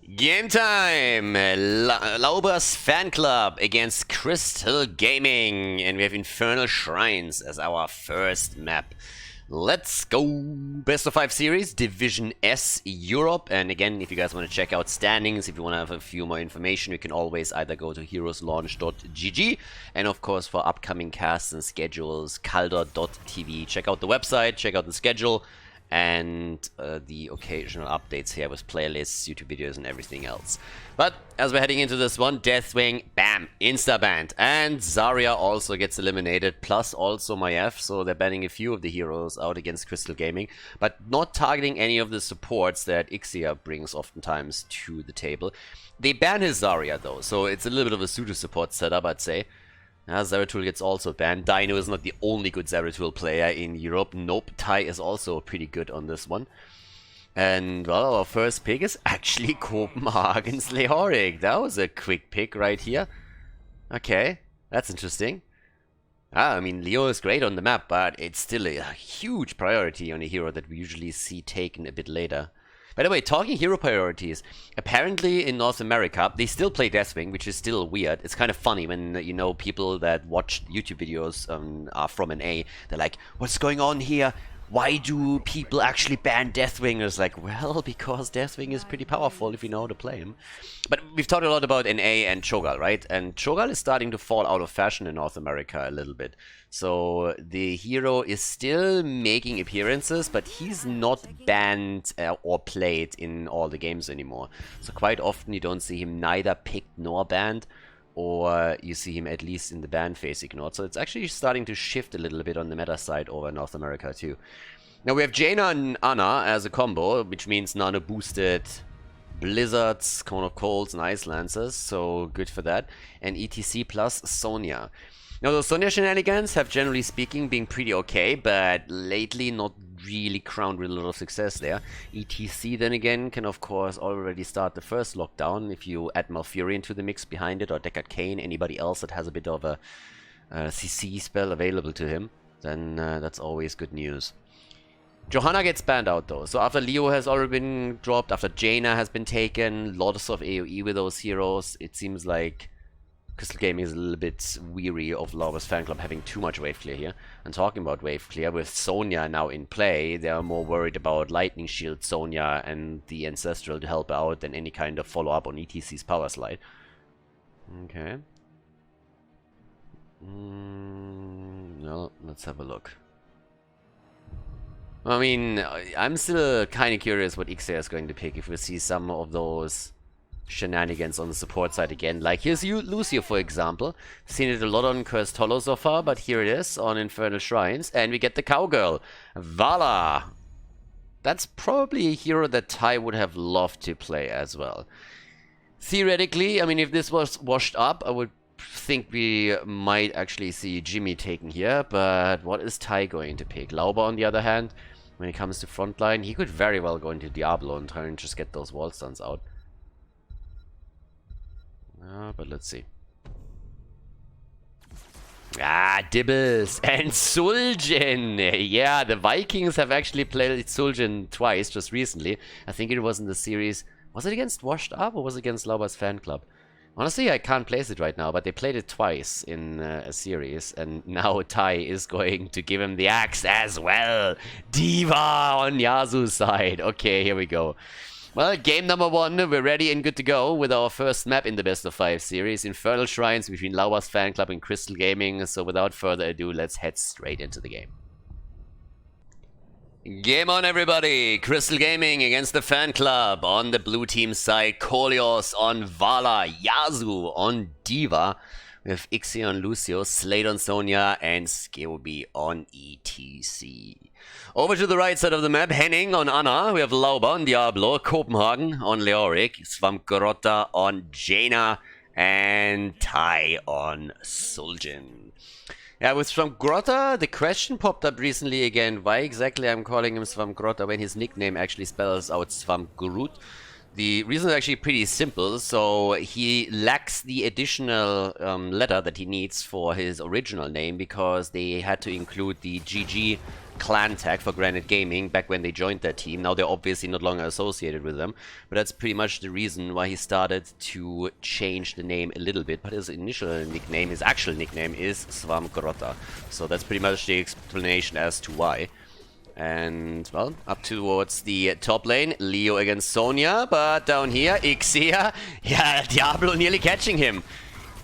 Game time! Lauber's Fanclub against Crystal Gaming, and we have Infernal Shrines as our first map. Let's go! Best of 5 series, Division S Europe. And again, if you guys want to check out standings, if you want to have a few more information, you can always either go to heroeslaunch.gg, and of course for upcoming casts and schedules, khaldor.tv. Check out the website, check out the schedule, and the occasional updates here with playlists, YouTube videos, and everything else. But as we're heading into this one, Deathwing, bam, insta-banned. And Zarya also gets eliminated, plus also Maiev, so they're banning a few of the heroes out against Crystal Gaming, but not targeting any of the supports that Ixia brings oftentimes to the table. They ban his Zarya though, so it's a little bit of a pseudo-support setup, I'd say. Zeratul gets also banned. Dino is not the only good Zeratul player in Europe. Nope, Tai is also pretty good on this one. And, well, our first pick is actually Copenhagen's Leoric. That was a quick pick right here. Okay, that's interesting. I mean, Leo is great on the map, but it's still a huge priority on a hero that we usually see taken a bit later. By the way, talking hero priorities, apparently in North America, they still play Deathwing, which is still weird. It's kind of funny when, you know, people that watch YouTube videos are from NA. They're like, what's going on here? Why do people actually ban Deathwing? It's like, well, because Deathwing is pretty powerful if you know how to play him. But we've talked a lot about NA and Cho'Gall, right? And Cho'Gall is starting to fall out of fashion in North America a little bit. So the hero is still making appearances, but he's not banned or played in all the games anymore. So quite often you don't see him neither picked nor banned, or you see him at least in the ban phase ignored. So it's actually starting to shift a little bit on the meta side over North America too. Now we have Jaina and Anna as a combo, which means nano boosted Blizzards, Cone of Colds, and Ice Lancers, so good for that. And ETC plus Sonya. Now those Sonya shenanigans have, generally speaking, been pretty okay, but lately not really crowned with a lot of success there. ETC then again can of course already start the first lockdown if you add Malfurion to the mix behind it, or Deckard Cain, anybody else that has a bit of a CC spell available to him, then that's always good news. Johanna gets banned out though, so after Leo has already been dropped, after Jaina has been taken, lots of AoE with those heroes, it seems like Crystal Gaming is a little bit weary of Lauber's Fanclub having too much wave clear here. And talking about wave clear, with Sonya now in play, they are more worried about Lightning Shield Sonya and the Ancestral to help out than any kind of follow-up on ETC's Power Slide. Okay. Well, let's have a look. I mean, I'm still kind of curious what Ixia is going to pick if we see some of those shenanigans on the support side again. Like here's Lucio, for example. Seen it a lot on Cursed Hollow so far, but here it is on Infernal Shrines, and we get the cowgirl, Vala. That's probably a hero that Tai would have loved to play as well. Theoretically, I mean, if this was washed up, I would think we might actually see Jimmy taken here, but what is Tai going to pick? Lauber, on the other hand, when it comes to frontline, he could very well go into Diablo and try and just get those wall stuns out. But let's see. Dibbles and Sul'jin. Yeah, the Vikings have actually played Sul'jin twice just recently. I think it was in the series. Was it against Washed Up or was it against Lauber's Fanclub? Honestly, I can't place it right now, but they played it twice in a series, and now Tai is going to give him the axe as well. Diva on Yasuo's side. Okay, here we go. Well, game number 1, we're ready and good to go with our first map in the best of 5 series, Infernal Shrines between Lauber's Fanclub and Crystal Gaming. So without further ado, let's head straight into the game. Game on, everybody! Crystal Gaming against the Fanclub. On the blue team side, Kolios on Vala, Yasuo on Diva. We have Ixia on Lucio, Slade on Sonya, and Skilby on ETC. Over to the right side of the map, Henning on Anna. We have Lauber on Diablo, Copenhagen on Leoric, Svamgrotta on Jaina, and Tai on Sul'jin. Yeah, with Svamgrotta, the question popped up recently again, why exactly I'm calling him Svamgrotta when his nickname actually spells out Svamgrut. The reason is actually pretty simple. So he lacks the additional letter that he needs for his original name because they had to include the GG clan tag for Granite Gaming back when they joined their team. Now they're obviously not longer associated with them, but that's pretty much the reason why he started to change the name a little bit. But his initial nickname, his actual nickname is Swamgrota. So that's pretty much the explanation as to why. And, well, up towards the top lane, Leo against Sonya, but down here, Ixia, yeah, Diablo nearly catching him.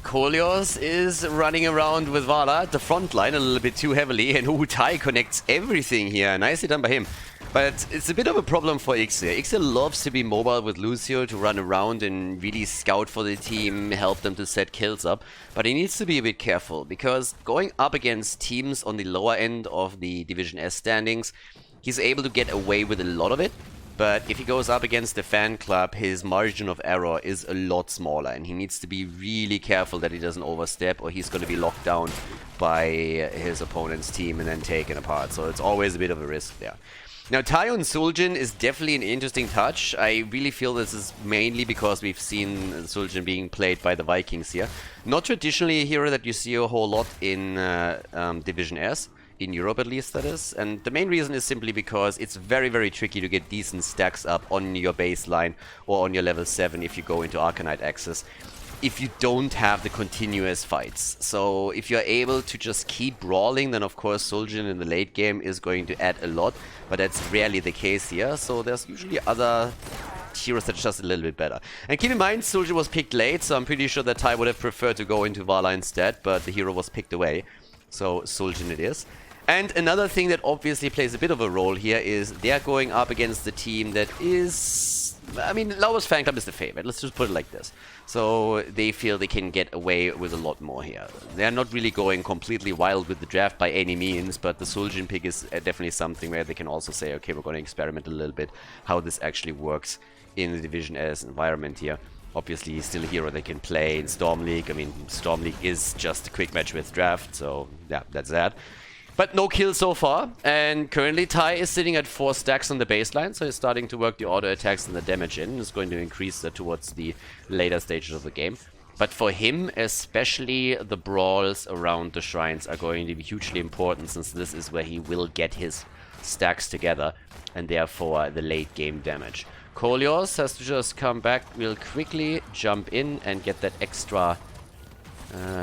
Khaldor is running around with Vala at the front line a little bit too heavily, and Tai connects everything here. Nicely done by him. But it's a bit of a problem for Ixia. Ixia loves to be mobile with Lucio, to run around and really scout for the team, help them to set kills up. But he needs to be a bit careful, because going up against teams on the lower end of the Division S standings, he's able to get away with a lot of it. But if he goes up against the fan club, his margin of error is a lot smaller, and he needs to be really careful that he doesn't overstep, or he's going to be locked down by his opponent's team and then taken apart. So it's always a bit of a risk there. Now, Taion Suljin is definitely an interesting touch. I really feel this is mainly because we've seen Suljin being played by the Vikings here. Not traditionally a hero that you see a whole lot in Division S. In Europe at least, that is. And the main reason is simply because it's very, very tricky to get decent stacks up on your baseline or on your level 7 if you go into Arcanite Access, if you don't have the continuous fights. So if you're able to just keep brawling, then of course Suljin in the late game is going to add a lot, but that's rarely the case here. So there's usually other heroes that are just a little bit better. And keep in mind, Suljin was picked late, so I'm pretty sure that Tai would have preferred to go into Vala instead, but the hero was picked away. So Suljin it is. And another thing that obviously plays a bit of a role here is they're going up against the team that is... I mean, Lauber's Fanclub is the favorite, let's just put it like this. So they feel they can get away with a lot more here. They're not really going completely wild with the draft by any means, but the Suljin pick is definitely something where they can also say, okay, we're going to experiment a little bit how this actually works in the Division S environment here. Obviously, he's still a hero they can play in Storm League. I mean, Storm League is just a quick match with draft, so yeah, that's that. But no kill so far, and currently Tai is sitting at 4 stacks on the baseline, so he's starting to work the auto attacks and the damage in. He's going to increase that towards the later stages of the game. But for him, especially the brawls around the shrines are going to be hugely important, since this is where he will get his stacks together, and therefore the late game damage. Khaldor has to just come back real quickly, jump in and get that extra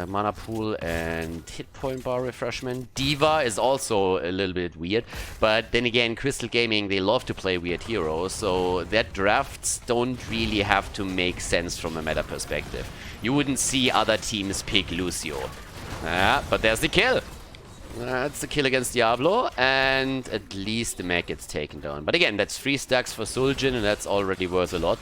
mana pool and hit point bar refreshment. D.Va is also a little bit weird, but then again, Crystal Gaming, they love to play weird heroes, so their drafts don't really have to make sense from a meta perspective. You wouldn't see other teams pick Lucio. But there's the kill. That's the kill against Diablo, and at least the mech gets taken down. But again, that's 3 stacks for Suljin, and that's already worth a lot.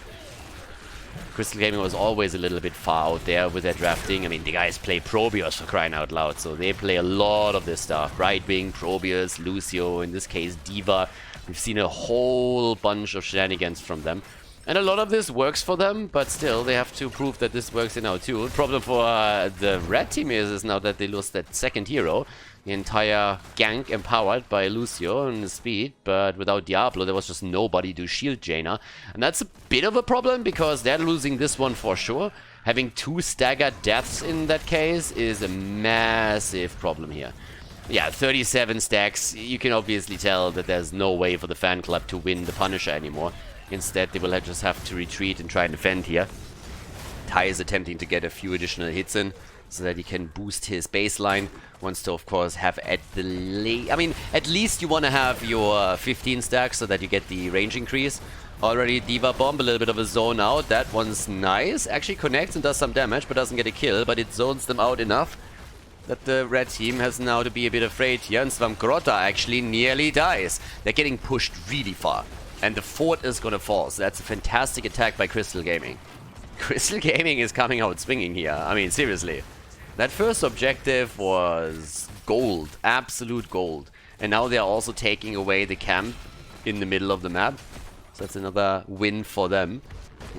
Crystal Gaming was always a little bit far out there with their drafting. I mean, the guys play Probios for crying out loud, so they play a lot of this stuff. Brightwing, Probios, Lucio, in this case D.Va. We've seen a whole bunch of shenanigans from them. And a lot of this works for them, but still, they have to prove that this works in now too. The problem for the red team is now that they lost that second hero. The entire gank empowered by Lucio and speed, but without Diablo, there was just nobody to shield Jaina. And that's a bit of a problem, because they're losing this one for sure. Having 2 staggered deaths in that case is a massive problem here. Yeah, 37 stacks. You can obviously tell that there's no way for the fan club to win the Punisher anymore. Instead, they will just have to retreat and try and defend here. Tai is attempting to get a few additional hits in, so that he can boost his baseline. Wants to, of course, have at least you want to have your 15 stacks so that you get the range increase. Already D.Va bomb, a little bit of a zone out. That one's nice. Actually connects and does some damage, but doesn't get a kill. But it zones them out enough that the red team has now to be a bit afraid here. And Swamgrota actually nearly dies. They're getting pushed really far. And the fort is gonna fall. So that's a fantastic attack by Crystal Gaming. Crystal Gaming is coming out swinging here. I mean, seriously. That first objective was gold, absolute gold. And now they're also taking away the camp in the middle of the map. So that's another win for them.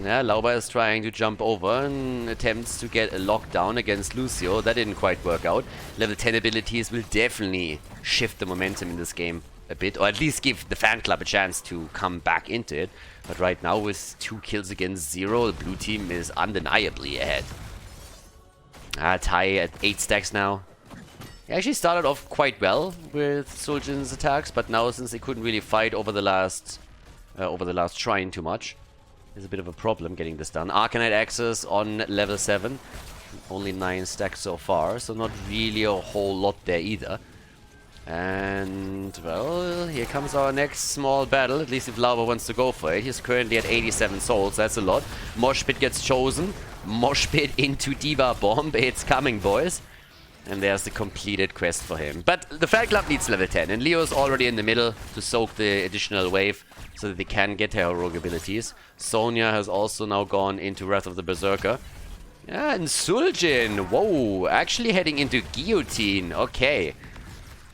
Yeah, Lauber is trying to jump over and attempts to get a lockdown against Lucio. That didn't quite work out. Level 10 abilities will definitely shift the momentum in this game a bit, or at least give the fan club a chance to come back into it. But right now, with 2 kills against 0, the blue team is undeniably ahead. Tai at 8 stacks now. He actually started off quite well with Suljin's attacks, but now since they couldn't really fight over the last shrine too much, there's a bit of a problem getting this done. Arcanite access on level 7. Only 9 stacks so far, so not really a whole lot there either. And, well, here comes our next small battle, at least if Lauber wants to go for it. He's currently at 87 souls, that's a lot. Mosh pit gets chosen. Mosh pit into D.Va bomb. It's coming, boys. And there's the completed quest for him. But the fan club needs level 10, and Leo's already in the middle to soak the additional wave so that they can get their heroic abilities. Sonya has also now gone into Wrath of the Berserker. Yeah, and Suljin, whoa, actually heading into Guillotine, okay.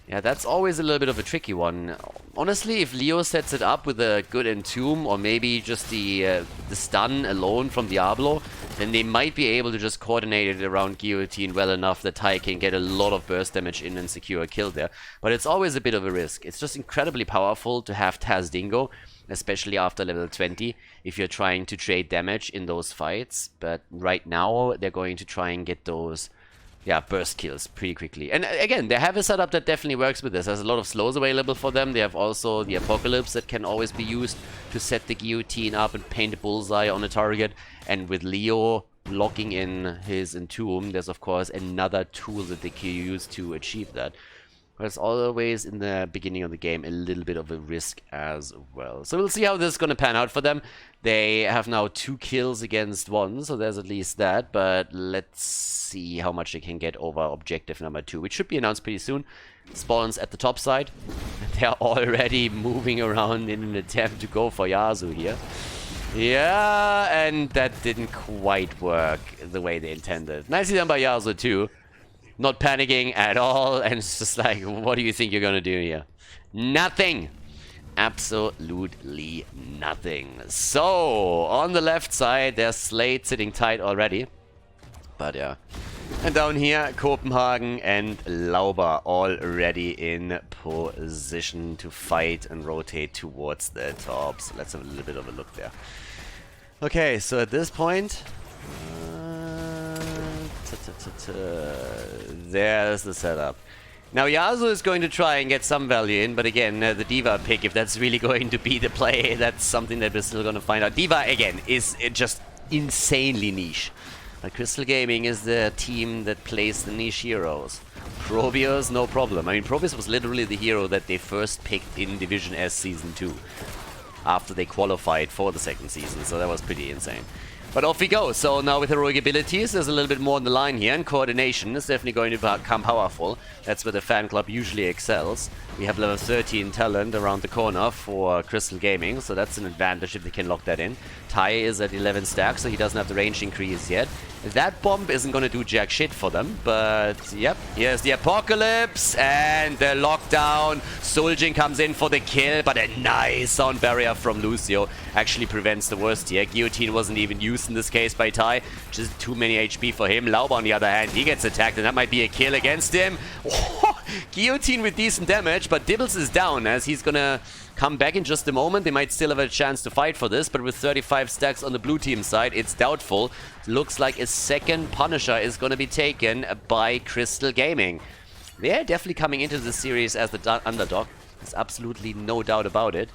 Yeah, that's always a little bit of a tricky one. Honestly, if Leo sets it up with a good Entomb, or maybe just the stun alone from Diablo, then they might be able to just coordinate it around Guillotine well enough that Tai can get a lot of burst damage in and secure a kill there. But it's always a bit of a risk. It's just incredibly powerful to have Taz Dingo, especially after level 20, if you're trying to trade damage in those fights. But right now, they're going to try and get those, yeah, burst kills pretty quickly. And again, they have a setup that definitely works with this. There's a lot of slows available for them. They have also the Apocalypse that can always be used to set the Guillotine up and paint a bullseye on a target. And with Leo locking in his Entomb, there's of course another tool that they can use to achieve that. But it's always in the beginning of the game a little bit of a risk as well. So we'll see how this is going to pan out for them. They have now 2 kills against 1, so there's at least that. But let's see how much they can get over objective number 2, which should be announced pretty soon. Spawns at the top side. They're already moving around in an attempt to go for Yasuo here. Yeah, and that didn't quite work the way they intended. Nicely done by Yasuo too. Not panicking at all, and it's just like, what do you think you're gonna do here? Nothing! Absolutely nothing. So, on the left side, there's Slade sitting tight already. But yeah. And down here, Copenhagen and Lauber already in position to fight and rotate towards the top. So let's have a little bit of a look there. Okay, so at this point... there's the setup. Now Yasuo is going to try and get some value in, but again, the D.Va pick, if that's really going to be the play, that's something that we're still going to find out. D.Va, again, is just insanely niche. But Crystal Gaming is the team that plays the niche heroes. Probius, no problem. I mean, Probius was literally the hero that they first picked in Division S Season 2. After they qualified for the second season, so that was pretty insane. But off we go. So now with heroic abilities, there's a little bit more on the line here, and coordination is definitely going to become powerful. That's where the fan club usually excels. We have level 13 talent around the corner for Crystal Gaming, so that's an advantage if they can lock that in. Tai is at 11 stacks, so he doesn't have the range increase yet. That bomb isn't going to do jack shit for them, but yep, here's the Apocalypse, and the lockdown. Suljin comes in for the kill, but a nice sound barrier from Lucio actually prevents the worst here. Guillotine wasn't even used in this case by Tai, just too many HP for him. Lauber, on the other hand, he gets attacked, and that might be a kill against him. Guillotine with decent damage, but Dibbles is down as he's gonna come back in just a moment. They might still have a chance to fight for this, but with 35 stacks on the blue team side, it's doubtful. Looks like a second Punisher is gonna be taken by Crystal Gaming. They're definitely coming into this series as the underdog. There's absolutely no doubt about it.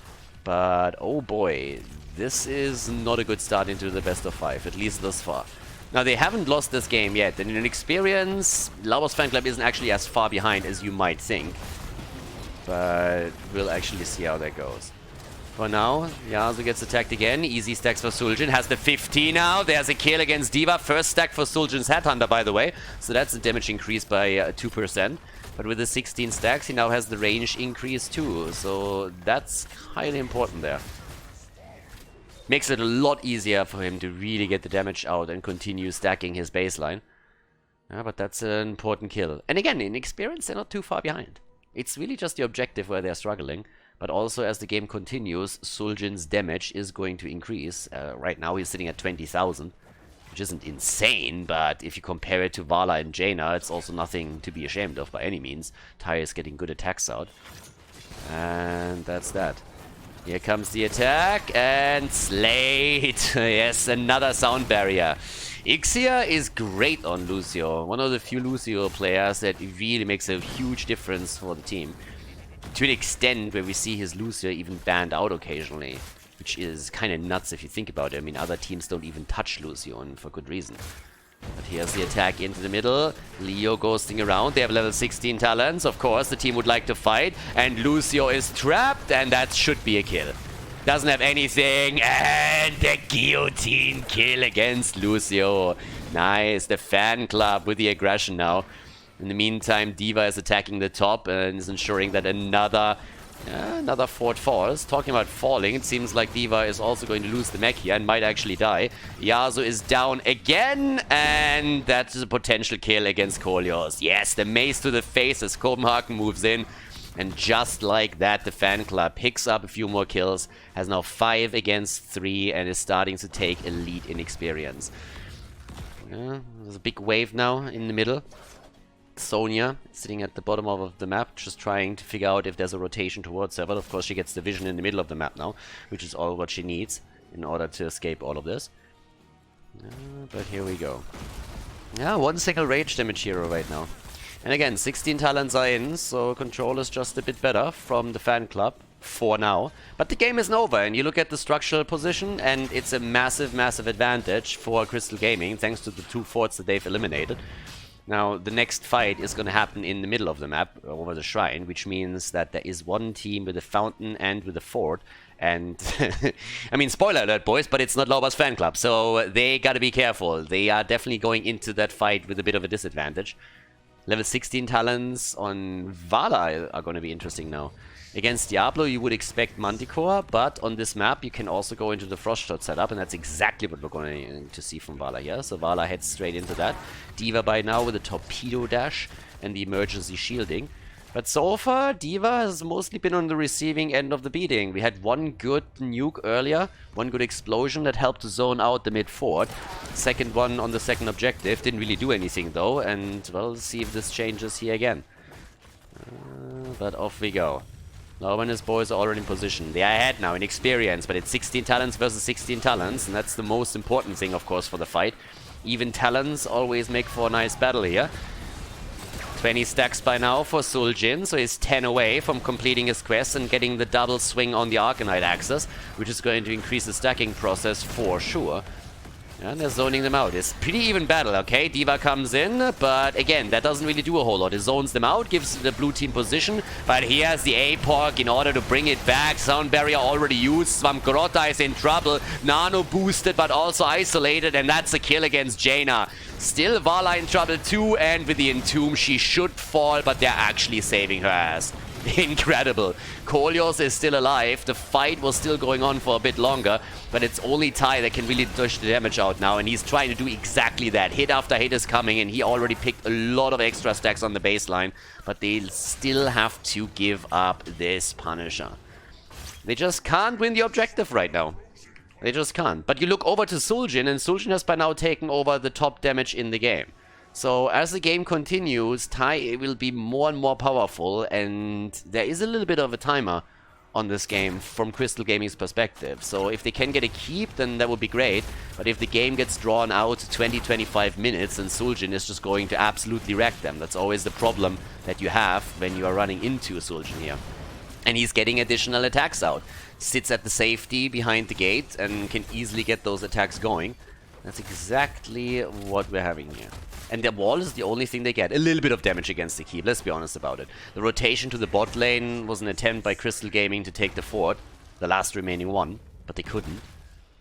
But oh boy, this is not a good start into the best of 5, at least thus far. Now, they haven't lost this game yet, and in experience, Lauber's fan club isn't actually as far behind as you might think. But we'll actually see how that goes. For now, Yasuo gets attacked again. Easy stacks for Suljin. Has the 50 now. There's a kill against D.Va. First stack for Suljin's Headhunter, by the way. So that's a damage increase by 2%. But with the 16 stacks, he now has the range increase too. So that's highly important there. Makes it a lot easier for him to really get the damage out and continue stacking his baseline. Yeah, but that's an important kill. And again, in experience, they're not too far behind. It's really just the objective where they're struggling. But also, as the game continues, Suljin's damage is going to increase. Right now, he's sitting at 20,000, which isn't insane. But if you compare it to Vala and Jaina, it's also nothing to be ashamed of by any means. Tai is getting good attacks out. And that's that. Here comes the attack, and Slate! Yes, another sound barrier. Ixia is great on Lucio. One of the few Lucio players that really makes a huge difference for the team. To an extent where we see his Lucio even banned out occasionally. Which is kind of nuts if you think about it. I mean, other teams don't even touch Lucio, and for good reason. But here's the attack into the middle. Leo ghosting around. They have level 16 talents. Of course, the team would like to fight. And Lucio is trapped, and that should be a kill. Doesn't have anything. And the guillotine kill against Lucio. Nice. The fan club with the aggression now. In the meantime, D.Va is attacking the top and is ensuring that another fort falls. Talking about falling, it seems like D.Va is also going to lose the mech here and might actually die. Yasuo is down again, and that is a potential kill against Khaldor. Yes, the mace to the face as Copenhagen moves in. And just like that, the fan club picks up a few more kills, has now 5 against 3, and is starting to take a lead in experience. There's a big wave now in the middle. Sonya sitting at the bottom of the map, just trying to figure out if there's a rotation towards her. But of course she gets the vision in the middle of the map now, which is all what she needs in order to escape all of this. But here we go. Yeah, 1 single rage damage hero right now. And again, 16 talents are in, so control is just a bit better from the fan club for now. But the game isn't over, and you look at the structural position, and it's a massive, massive advantage for Crystal Gaming, thanks to the 2 forts that they've eliminated. Now, the next fight is going to happen in the middle of the map, over the shrine, which means that there is one team with a fountain and with a fort. And, I mean, spoiler alert, boys, but it's not Lauber's fan club, so they gotta be careful. They are definitely going into that fight with a bit of a disadvantage. Level 16 talents on Vala are going to be interesting now. Against Diablo, you would expect Manticore, but on this map, you can also go into the Frost Shot setup, and that's exactly what we're going to see from Vala here. So Vala heads straight into that. D.Va by now with a Torpedo Dash and the Emergency Shielding. But so far, D.Va has mostly been on the receiving end of the beating. We had one good nuke earlier, one good explosion that helped to zone out the mid-fort. Second one on the second objective, didn't really do anything though, and well, let's see if this changes here again. But off we go. Lauber and his boys are already in position. They are ahead now in experience, but it's 16 talents versus 16 talents, and that's the most important thing, of course, for the fight. Even talents always make for a nice battle here. 20 stacks by now for Suljin, so he's 10 away from completing his quest and getting the double swing on the Arcanite axis, which is going to increase the stacking process for sure. And they're zoning them out. It's pretty even battle, okay? D.Va comes in, but again, that doesn't really do a whole lot. It zones them out, gives the blue team position, but here's the APOC in order to bring it back. Sound barrier already used. Svamgrota is in trouble. Nano boosted, but also isolated, and that's a kill against Jaina. Still Vala in trouble too, and with the Entomb, she should fall, but they're actually saving her ass. Incredible. Khaldor is still alive. The fight was still going on for a bit longer, but it's only Ty that can really dish the damage out now, and he's trying to do exactly that. Hit after hit is coming, and he already picked a lot of extra stacks on the baseline, but they still have to give up this Punisher. They just can't win the objective right now. They just can't. But you look over to Suljin, and Suljin has by now taken over the top damage in the game. So as the game continues, Tai will be more and more powerful, and there is a little bit of a timer on this game from Crystal Gaming's perspective. So if they can get a keep, then that would be great. But if the game gets drawn out to 20-25 minutes, then Suljin is just going to absolutely wreck them. That's always the problem that you have when you are running into Suljin here. And he's getting additional attacks out. Sits at the safety behind the gate and can easily get those attacks going. That's exactly what we're having here. And their wall is the only thing they get. A little bit of damage against the keep, let's be honest about it. The rotation to the bot lane was an attempt by Crystal Gaming to take the fort. The last remaining one, but they couldn't.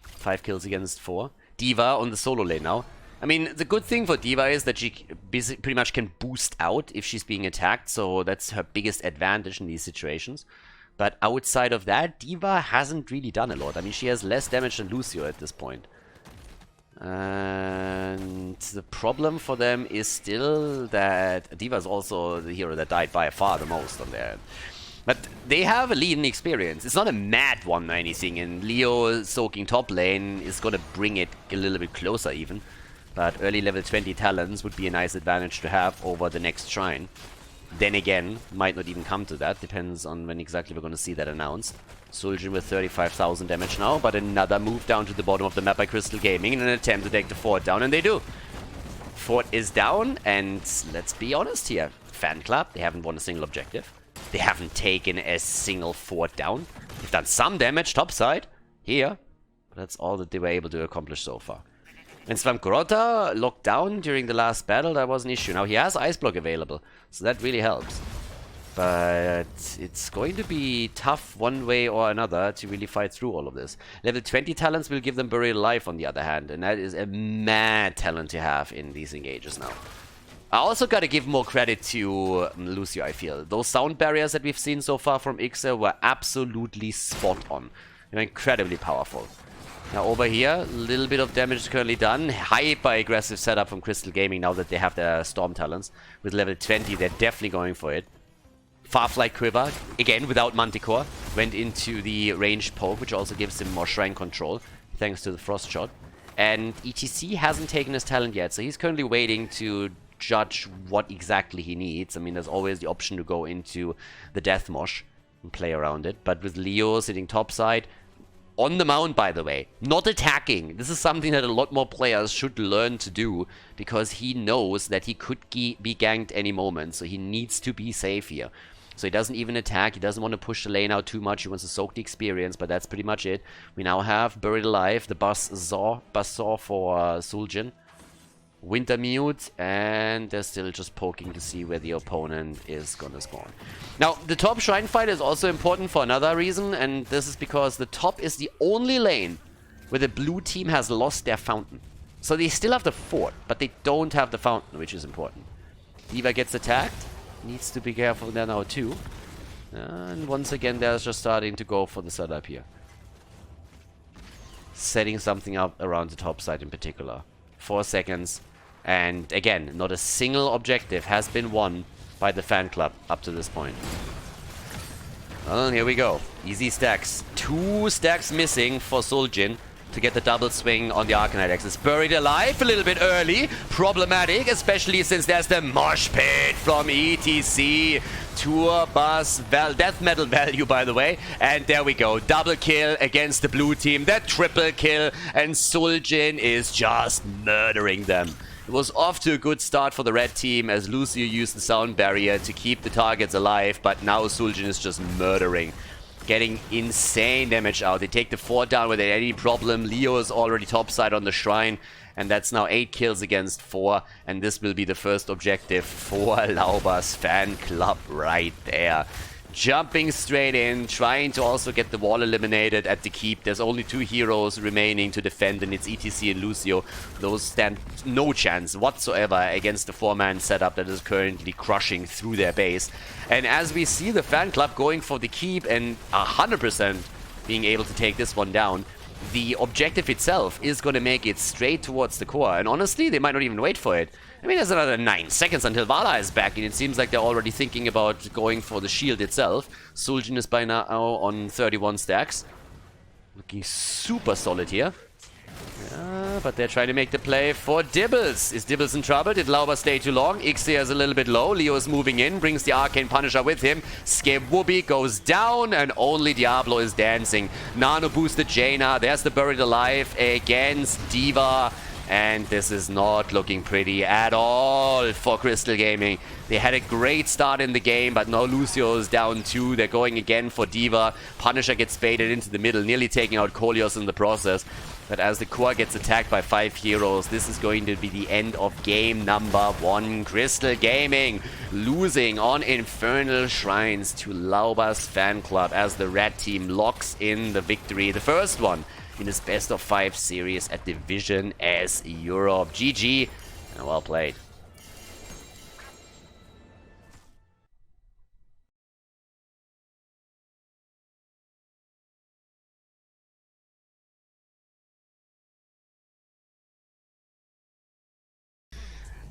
5 kills against 4. D.Va on the solo lane now. I mean, the good thing for D.Va is that she pretty much can boost out if she's being attacked, so that's her biggest advantage in these situations. But outside of that, D.Va hasn't really done a lot. I mean, she has less damage than Lucio at this point. And the problem for them is still that D.Va is also the hero that died by far the most on their end. But they have a lead in experience. It's not a mad one or anything, and Leo soaking top lane is going to bring it a little bit closer even. But early level 20 talents would be a nice advantage to have over the next shrine. Then again, might not even come to that. Depends on when exactly we're going to see that announced. Suljin with 35,000 damage now, but another move down to the bottom of the map by Crystal Gaming in an attempt to take the fort down, and they do. Fort is down, and let's be honest here. Fanclub, they haven't won a single objective. They haven't taken a single fort down. They've done some damage topside here, but that's all that they were able to accomplish so far. And Svamgrota locked down during the last battle, that was an issue. Now he has Ice Block available, so that really helps. But it's going to be tough one way or another to really fight through all of this. Level 20 talents will give them Buried Alive on the other hand, and that is a mad talent to have in these engages now. I also gotta give more credit to Lucio, I feel. Those sound barriers that we've seen so far from Ixe were absolutely spot on. They're incredibly powerful. Now over here, a little bit of damage is currently done. Hyper-aggressive setup from Crystal Gaming now that they have their Storm talents. With level 20, they're definitely going for it. Farflight Quiver, again without Manticore, went into the ranged poke, which also gives him more shrine control, thanks to the Frost Shot. And ETC hasn't taken his talent yet, so he's currently waiting to judge what exactly he needs. I mean, there's always the option to go into the Death Mosh and play around it. But with Leo sitting topside, on the mount, by the way, not attacking. This is something that a lot more players should learn to do, because he knows that he could be ganked any moment, so he needs to be safe here. So he doesn't even attack, he doesn't want to push the lane out too much, he wants to soak the experience, but that's pretty much it. We now have Buried Alive, the Buzzsaw for Suljin. Winter Mute, and they're still just poking to see where the opponent is gonna spawn. Now, the top shrine fight is also important for another reason, and this is because the top is the only lane where the blue team has lost their fountain. So they still have the fort, but they don't have the fountain, which is important. D.Va gets attacked, needs to be careful there now too. And once again, they're just starting to go for the setup here. Setting something up around the top side in particular. 4 seconds. And again, not a single objective has been won by the Fanclub up to this point. Well, here we go. Easy stacks. 2 stacks missing for Suljin to get the double swing on the Arcanite Axis. Buried Alive a little bit early. Problematic, especially since there's the mosh pit from ETC. Tour bus death metal value, by the way. And there we go. Double kill against the blue team. That triple kill. And Suljin is just murdering them. It was off to a good start for the red team as Lucio used the sound barrier to keep the targets alive. But now Suljin is just murdering. Getting insane damage out. They take the fort down without any problem. Leo is already topside on the shrine. And that's now 8 kills against 4. And this will be the first objective for Lauber's Fanclub right there. Jumping straight in, trying to also get the wall eliminated at the keep. There's only 2 heroes remaining to defend, and it's ETC and Lucio. Those stand no chance whatsoever against the 4-man setup that is currently crushing through their base. And as we see the Fanclub going for the keep and 100% being able to take this one down, the objective itself is going to make it straight towards the core. And honestly, they might not even wait for it. I mean, there's another 9 seconds until Vala is back, and it seems like they're already thinking about going for the shield itself. Suljin is by now on 31 stacks. Looking super solid here. Yeah, but they're trying to make the play for Dibbles. Is Dibbles in trouble? Did Lauber stay too long? Ixia is a little bit low. Leo is moving in, brings the Arcane Punisher with him. Skewooby goes down, and only Diablo is dancing. Nano boosted Jaina. There's the Buried Alive against D.Va. And this is not looking pretty at all for Crystal Gaming. They had a great start in the game, but now Lucio is down 2. They're going again for D.Va. Punisher gets baited into the middle, nearly taking out Kolios in the process. But as the core gets attacked by 5 heroes, this is going to be the end of game number 1. Crystal Gaming losing on Infernal Shrines to Lauber's Fanclub as the red team locks in the victory. The first one in his best of 5 series at Division S Europe. GG, and well played.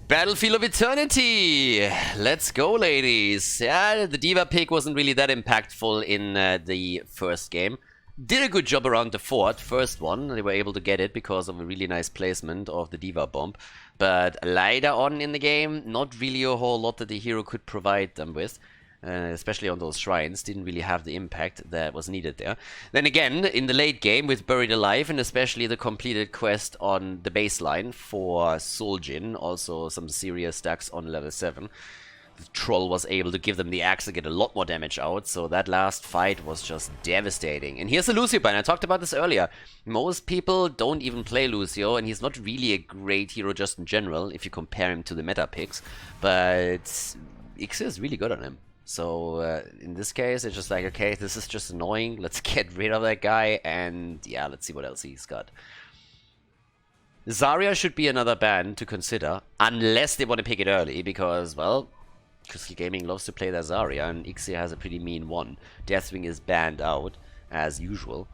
Battlefield of Eternity! Let's go, ladies! Yeah, the D.Va pick wasn't really that impactful in the first game. did a good job around the fort, first one. They were able to get it because of a really nice placement of the Diva Bomb. But later on in the game, not really a whole lot that the hero could provide them with. Especially on those shrines, didn't really have the impact that was needed there. Then again, in the late game with Buried Alive, and especially the completed quest on the baseline for Soljin, also some serious stacks on level 7, the troll was able to give them the axe and get a lot more damage out, so that last fight was just devastating. And here's the Lucio ban. I talked about this earlier. Most people don't even play Lucio, and he's not really a great hero just in general, if you compare him to the meta picks, but Ixia is really good on him. So in this case, it's just like, okay, this is just annoying. Let's get rid of that guy, and yeah, let's see what else he's got. Zarya should be another ban to consider, unless they want to pick it early, because, well, Crystal Gaming loves to play their Zarya, and Ixia has a pretty mean one. Deathwing is banned out, as usual.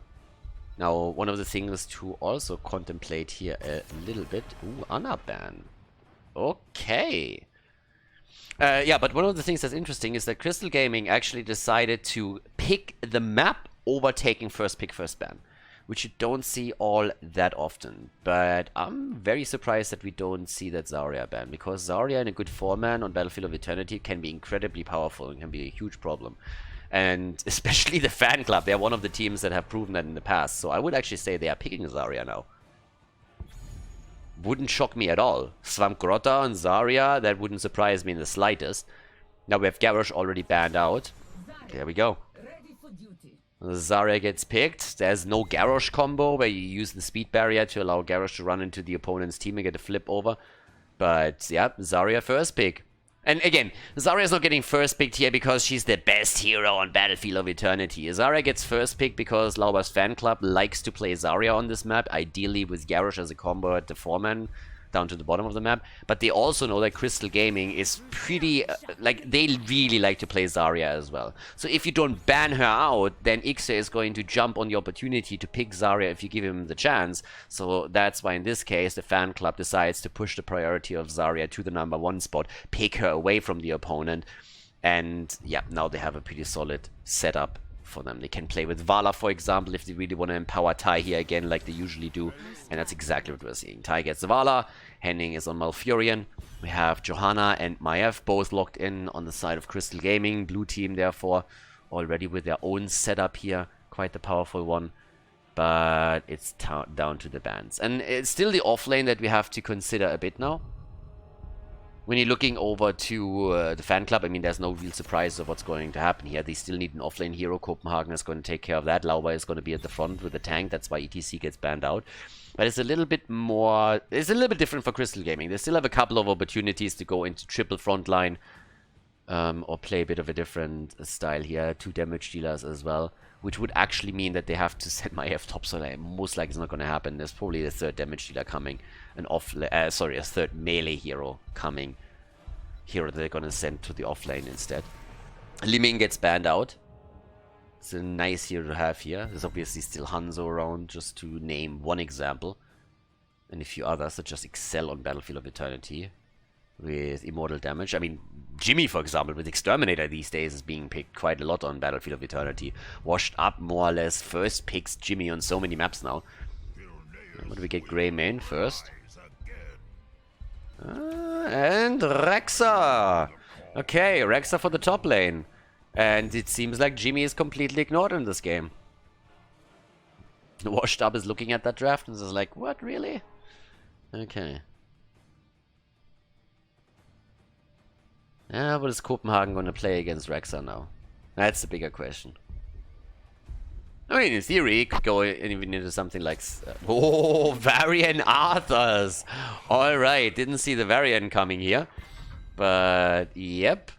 Now, one of the things to also contemplate here a little bit... Ooh, Ana ban. Okay. Yeah, but one of the things that's interesting is that Crystal Gaming actually decided to pick the map over taking first pick, first ban, which you don't see all that often. But I'm very surprised that we don't see that Zarya ban, because Zarya in a good 4-man on Battlefield of Eternity can be incredibly powerful and can be a huge problem. And especially the Fanclub, they're one of the teams that have proven that in the past. So I would actually say they are picking Zarya now. Wouldn't shock me at all. Swamp Grotta and Zarya, that wouldn't surprise me in the slightest. Now we have Garrosh already banned out. There we go. Zarya gets picked. There's no Garrosh combo where you use the speed barrier to allow Garrosh to run into the opponent's team and get a flip over. But yeah, Zarya first pick. And again, Zarya's not getting first picked here because she's the best hero on Battlefield of Eternity. Zarya gets first pick because Lauber's Fanclub likes to play Zarya on this map, ideally with Garrosh as a combo at the 4-man down to the bottom of the map. But they also know that Crystal Gaming is pretty... they really like to play Zarya as well. So if you don't ban her out, then Ixia is going to jump on the opportunity to pick Zarya if you give him the chance. So that's why in this case, the Fanclub decides to push the priority of Zarya to the #1 spot, pick her away from the opponent. And yeah, now they have a pretty solid setup for them. They can play with Vala, for example, if they really want to empower Tai here again like they usually do. And that's exactly what we're seeing. Tai gets Vala, Henning is on Malfurion. We have Johanna and Maiev both locked in on the side of Crystal Gaming. Blue team, therefore, already with their own setup here. Quite the powerful one. But it's down to the bans. And it's still the offlane that we have to consider a bit now. When you're looking over to the Fanclub, I mean, there's no real surprise of what's going to happen here. They still need an offlane hero. Copenhagen is going to take care of that. Lauber is going to be at the front with the tank. That's why ETC gets banned out. But it's a little bit more... It's a little bit different for Crystal Gaming. They still have a couple of opportunities to go into triple frontline. Or play a bit of a different style here. 2 damage dealers as well. Which would actually mean that they have to set my F top. So most likely it's not going to happen. There's probably a 3rd damage dealer coming. A 3rd melee hero coming. Hero that they're going to send to the offlane instead. Liming gets banned out. It's a nice hero to have here. There's obviously still Hanzo around, just to name one example. And a few others that just excel on Battlefield of Eternity with immortal damage. I mean, Jimmy, for example, with Exterminator these days is being picked quite a lot on Battlefield of Eternity. Washed up, more or less, first picks Jimmy on so many maps now. What do we get? Grey main first. And Rexa! Okay, Rexa for the top lane. And it seems like Jimmy is completely ignored in this game. Washed Up is looking at that draft and is like, what, really? Okay. Yeah, what is Copenhagen going to play against Rexa now? That's the bigger question. I mean, in theory, it could go even into something like... oh, Varian Arthurs! Alright, didn't see the Varian coming here. But, yep.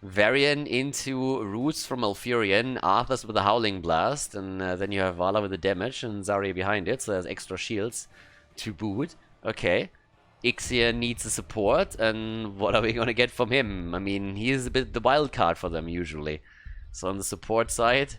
Varian into Roots from Malfurion, Arthurs with a Howling Blast, and then you have Vala with the damage, and Zarya behind it, so there's extra shields to boot. Okay. Ixia needs the support, and what are we gonna get from him? I mean, he is a bit the wild card for them, usually. So on the support side...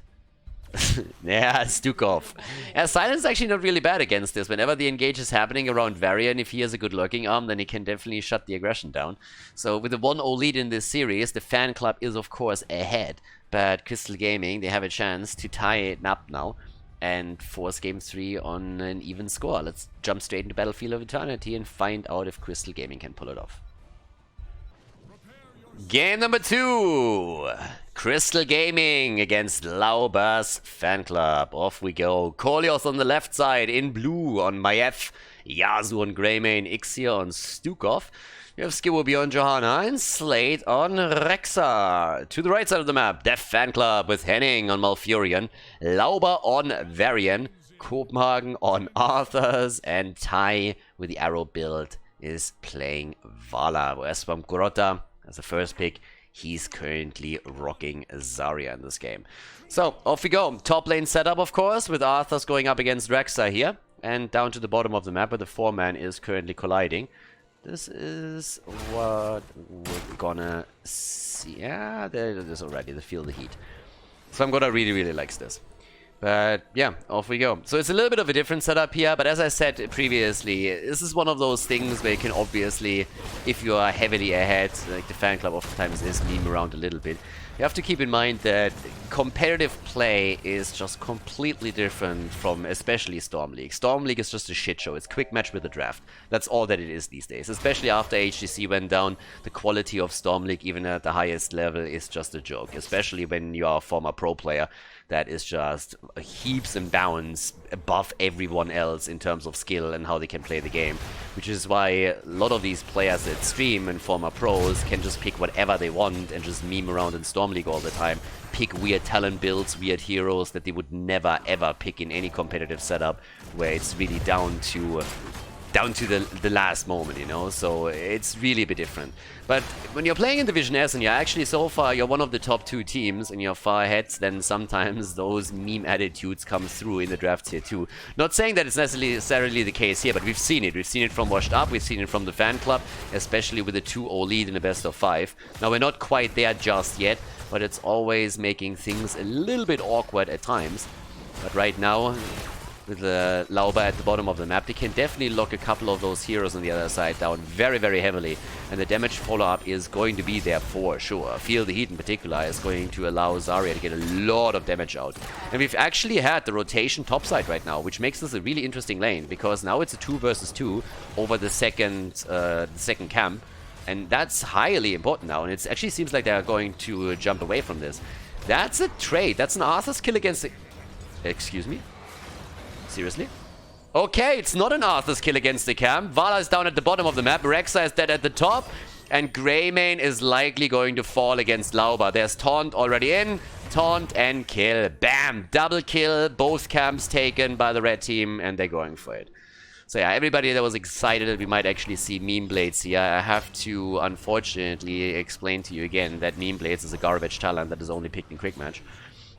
Yeah, Stukov. Yeah, Silence is actually not really bad against this. Whenever the engage is happening around Varian, if he has a good lurking arm, then he can definitely shut the aggression down. So with the 1-0 lead in this series, the Fan Club is of course ahead. But Crystal Gaming, they have a chance to tie it up now and force Game 3 on an even score. Let's jump straight into Battlefield of Eternity and find out if Crystal Gaming can pull it off. Game number 2. Crystal Gaming against Lauber's Fan Club. Off we go. Kolios on the left side in blue on Maiev. Yasu on Greymane. Ixia on Stukov. We have Skiwobi on Johanna and Slate on Rexa. To the right side of the map, Def Fan Club with Henning on Malfurion. Lauber on Varian. Copenhagen on Arthurs. And Tai with the arrow build is playing Vala. Whereas from Grota as the first pick, he's currently rocking Zarya in this game. So, off we go. Top lane setup, of course, with Arthas going up against Rexa here. And down to the bottom of the map where the 4-man is currently colliding. This is what we're gonna see. Yeah, there it is already. They feel the heat. So I'm gonna really like this. But yeah, off we go. So it's a little bit of a different setup here, but as I said previously, this is one of those things where you can obviously, if you are heavily ahead, like the Fan Club oftentimes is, meme around a little bit. You have to keep in mind that competitive play is just completely different from especially Storm League. Storm League is just a shit show. It's quick match with a draft. That's all that it is these days. Especially after HGC went down, the quality of Storm League, even at the highest level, is just a joke. Especially when you are a former pro player. That is just heaps and bounds above everyone else in terms of skill and how they can play the game. Which is why a lot of these players that stream and former pros can just pick whatever they want and just meme around in Storm League all the time. Pick weird talent builds, weird heroes that they would never ever pick in any competitive setup, where it's really down to the last moment, you know, so it's really a bit different. But when you're playing in Division S and you're actually so far, you're one of the top 2 teams and you're far ahead, then sometimes those meme attitudes come through in the drafts here too. Not saying that it's necessarily the case here, but we've seen it. We've seen it from Washed Up, we've seen it from the Fan Club, especially with a 2-0 lead in a best of 5. Now we're not quite there just yet, but it's always making things a little bit awkward at times. But right now, with the Lauber at the bottom of the map, they can definitely lock a couple of those heroes on the other side down very heavily, and the damage follow-up is going to be there for sure. Feel the Heat in particular is going to allow Zarya to get a lot of damage out. And we've actually had the rotation topside right now, which makes this a really interesting lane, because now it's a 2 versus 2 over the second camp, and that's highly important now, and it actually seems like they're going to jump away from this. That's a trade. That's an Arthur's kill against the... Excuse me? Seriously? Okay, it's not an Arthur's kill against the camp. Vala is down at the bottom of the map. Rexa is dead at the top. And Greymane is likely going to fall against Lauber. There's Taunt already in. Taunt and kill. Bam! Double kill. Both camps taken by the red team. And they're going for it. So yeah, everybody that was excited that we might actually see Meme Blades here, I have to unfortunately explain to you again that Meme Blades is a garbage talent that is only picked in Quick Match.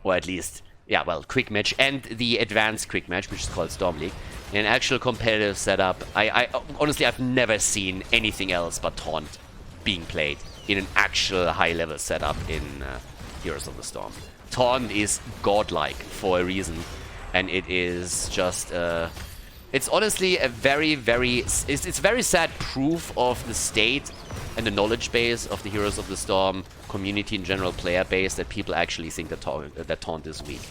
Or at least... yeah, well, Quick Match and the Advanced Quick Match, which is called Storm League. In an actual competitive setup, I honestly, I've never seen anything else but Taunt being played in an actual high-level setup in Heroes of the Storm. Taunt is godlike for a reason, and it is just... it's honestly a very sad proof of the state and the knowledge base of the Heroes of the Storm community in general, player base, that people actually think that Taunt is weak.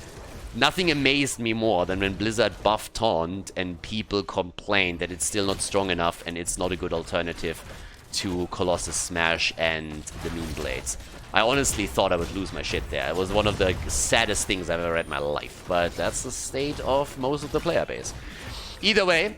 Nothing amazed me more than when Blizzard buffed Taunt and people complained that it's still not strong enough and it's not a good alternative to Colossus Smash and the Meme Blades. I honestly thought I would lose my shit there. It was one of the saddest things I've ever read in my life, but that's the state of most of the player base. Either way,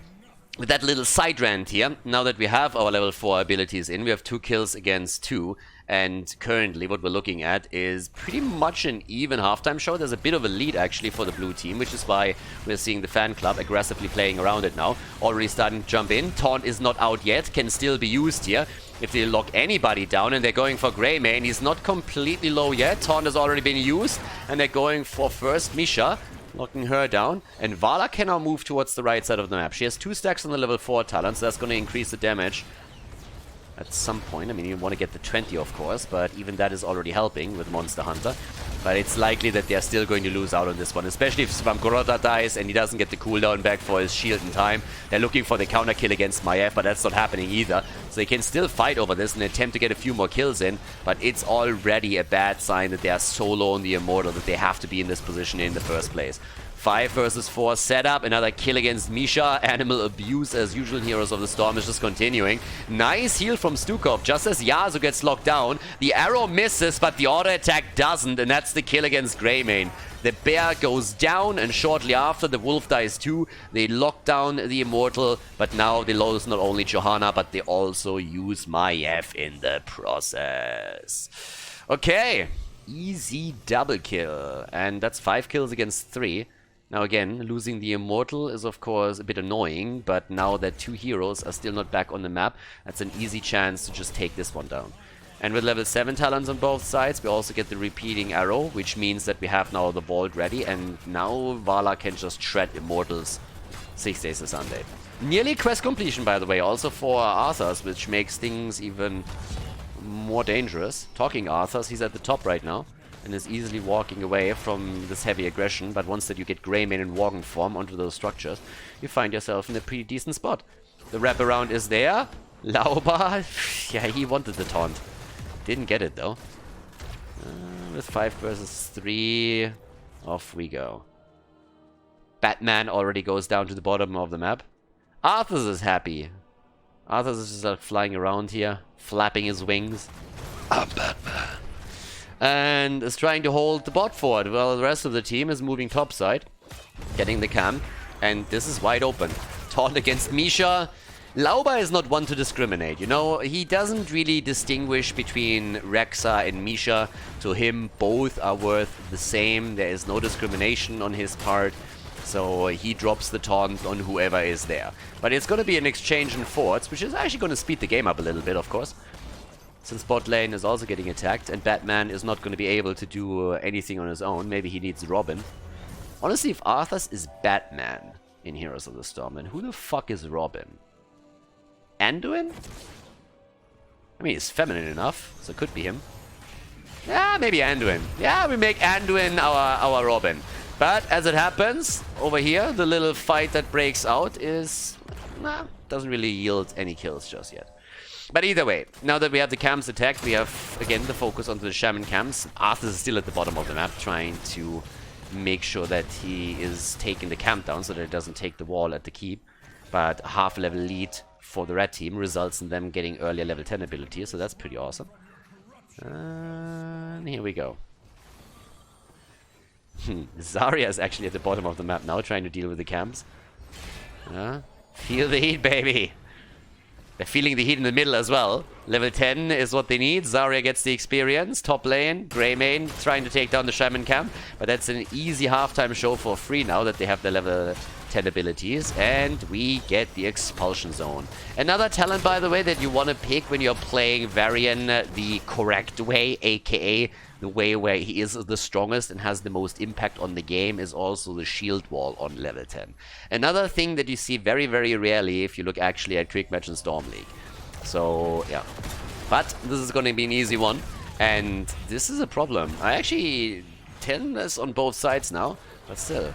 with that little side rant here, now that we have our level 4 abilities in, we have 2 kills against 2, and currently what we're looking at is pretty much an even halftime show. There's a bit of a lead actually for the blue team, which is why we're seeing the Fan Club aggressively playing around it now. Already starting to jump in. Taunt is not out yet, can still be used here if they lock anybody down, and they're going for Greymane. He's not completely low yet. Taunt has already been used, and they're going for first Misha, locking her down, and Vala can now move towards the right side of the map. She has 2 stacks on the level 4 talent, so that's going to increase the damage at some point. I mean, you want to get the 20, of course, but even that is already helping with Monster Hunter. But it's likely that they're still going to lose out on this one, especially if Svamkorota dies and he doesn't get the cooldown back for his shield in time. They're looking for the counter kill against Maiev, but that's not happening either. So they can still fight over this and attempt to get a few more kills in, but it's already a bad sign that they are so low on the Immortal that they have to be in this position in the first place. 5 versus 4 setup, another kill against Misha. Animal abuse as usual in Heroes of the Storm is just continuing. Nice heal from Stukov, just as Yasuo gets locked down. The arrow misses, but the auto attack doesn't, and that's the kill against Greymane. The bear goes down, and shortly after, the wolf dies too. They lock down the Immortal, but now they lose not only Johanna, but they also use Maiev in the process. Okay, easy double kill, and that's 5 kills against 3. Now again, losing the Immortal is of course a bit annoying, but now that 2 heroes are still not back on the map, that's an easy chance to just take this one down. And with level 7 talents on both sides, we also get the repeating arrow, which means that we have now the vault ready, and now Vala can just shred Immortals 6 days a Sunday. Nearly quest completion, by the way, also for Arthas, which makes things even more dangerous. Talking Arthas, he's at the top right now and is easily walking away from this heavy aggression, but once that you get Greymane in Worgen form onto those structures, you find yourself in a pretty decent spot. The wraparound is there. Lauber, yeah, he wanted the taunt. Didn't get it though. With 5 versus 3, off we go. Batman already goes down to the bottom of the map. Arthas is happy. Arthas is just like flying around here, flapping his wings. I'm Batman. And is trying to hold the bot fort, while the rest of the team is moving topside, getting the camp, and this is wide open. Taunt against Misha. Lauber is not one to discriminate, you know, he doesn't really distinguish between Rexa and Misha. To him, both are worth the same, there is no discrimination on his part, so he drops the taunt on whoever is there. But it's gonna be an exchange in forts, which is actually gonna speed the game up a little bit, of course. Since bot lane is also getting attacked, and Batman is not going to be able to do anything on his own. Maybe he needs Robin. Honestly, if Arthas is Batman in Heroes of the Storm, then who the fuck is Robin? Anduin? I mean, he's feminine enough, so it could be him. Yeah, maybe Anduin. Yeah, we make Anduin our Robin. But as it happens, over here, the little fight that breaks out is... doesn't really yield any kills just yet. But either way, now that we have the camps attacked, we have, again, the focus onto the Shaman camps. Arthas is still at the bottom of the map, trying to make sure that he is taking the camp down so that it doesn't take the wall at the keep. But a half-level lead for the red team results in them getting earlier level 10 abilities, so that's pretty awesome. And here we go. Zarya is actually at the bottom of the map now, trying to deal with the camps. Feel the heat, baby! They're feeling the heat in the middle as well. Level 10 is what they need. Zarya gets the experience. Top lane, Greymane trying to take down the Shaman camp. But that's an easy halftime show for free now that they have the level 10 abilities. And we get the Expulsion Zone. Another talent, by the way, that you want to pick when you're playing Varian the correct way, aka the way where he is the strongest and has the most impact on the game, is also the shield wall on level 10. Another thing that you see very, very rarely if you look actually at Quick Match and Storm League. So, yeah. But this is going to be an easy one. And this is a problem. I actually 10 is on both sides now, but still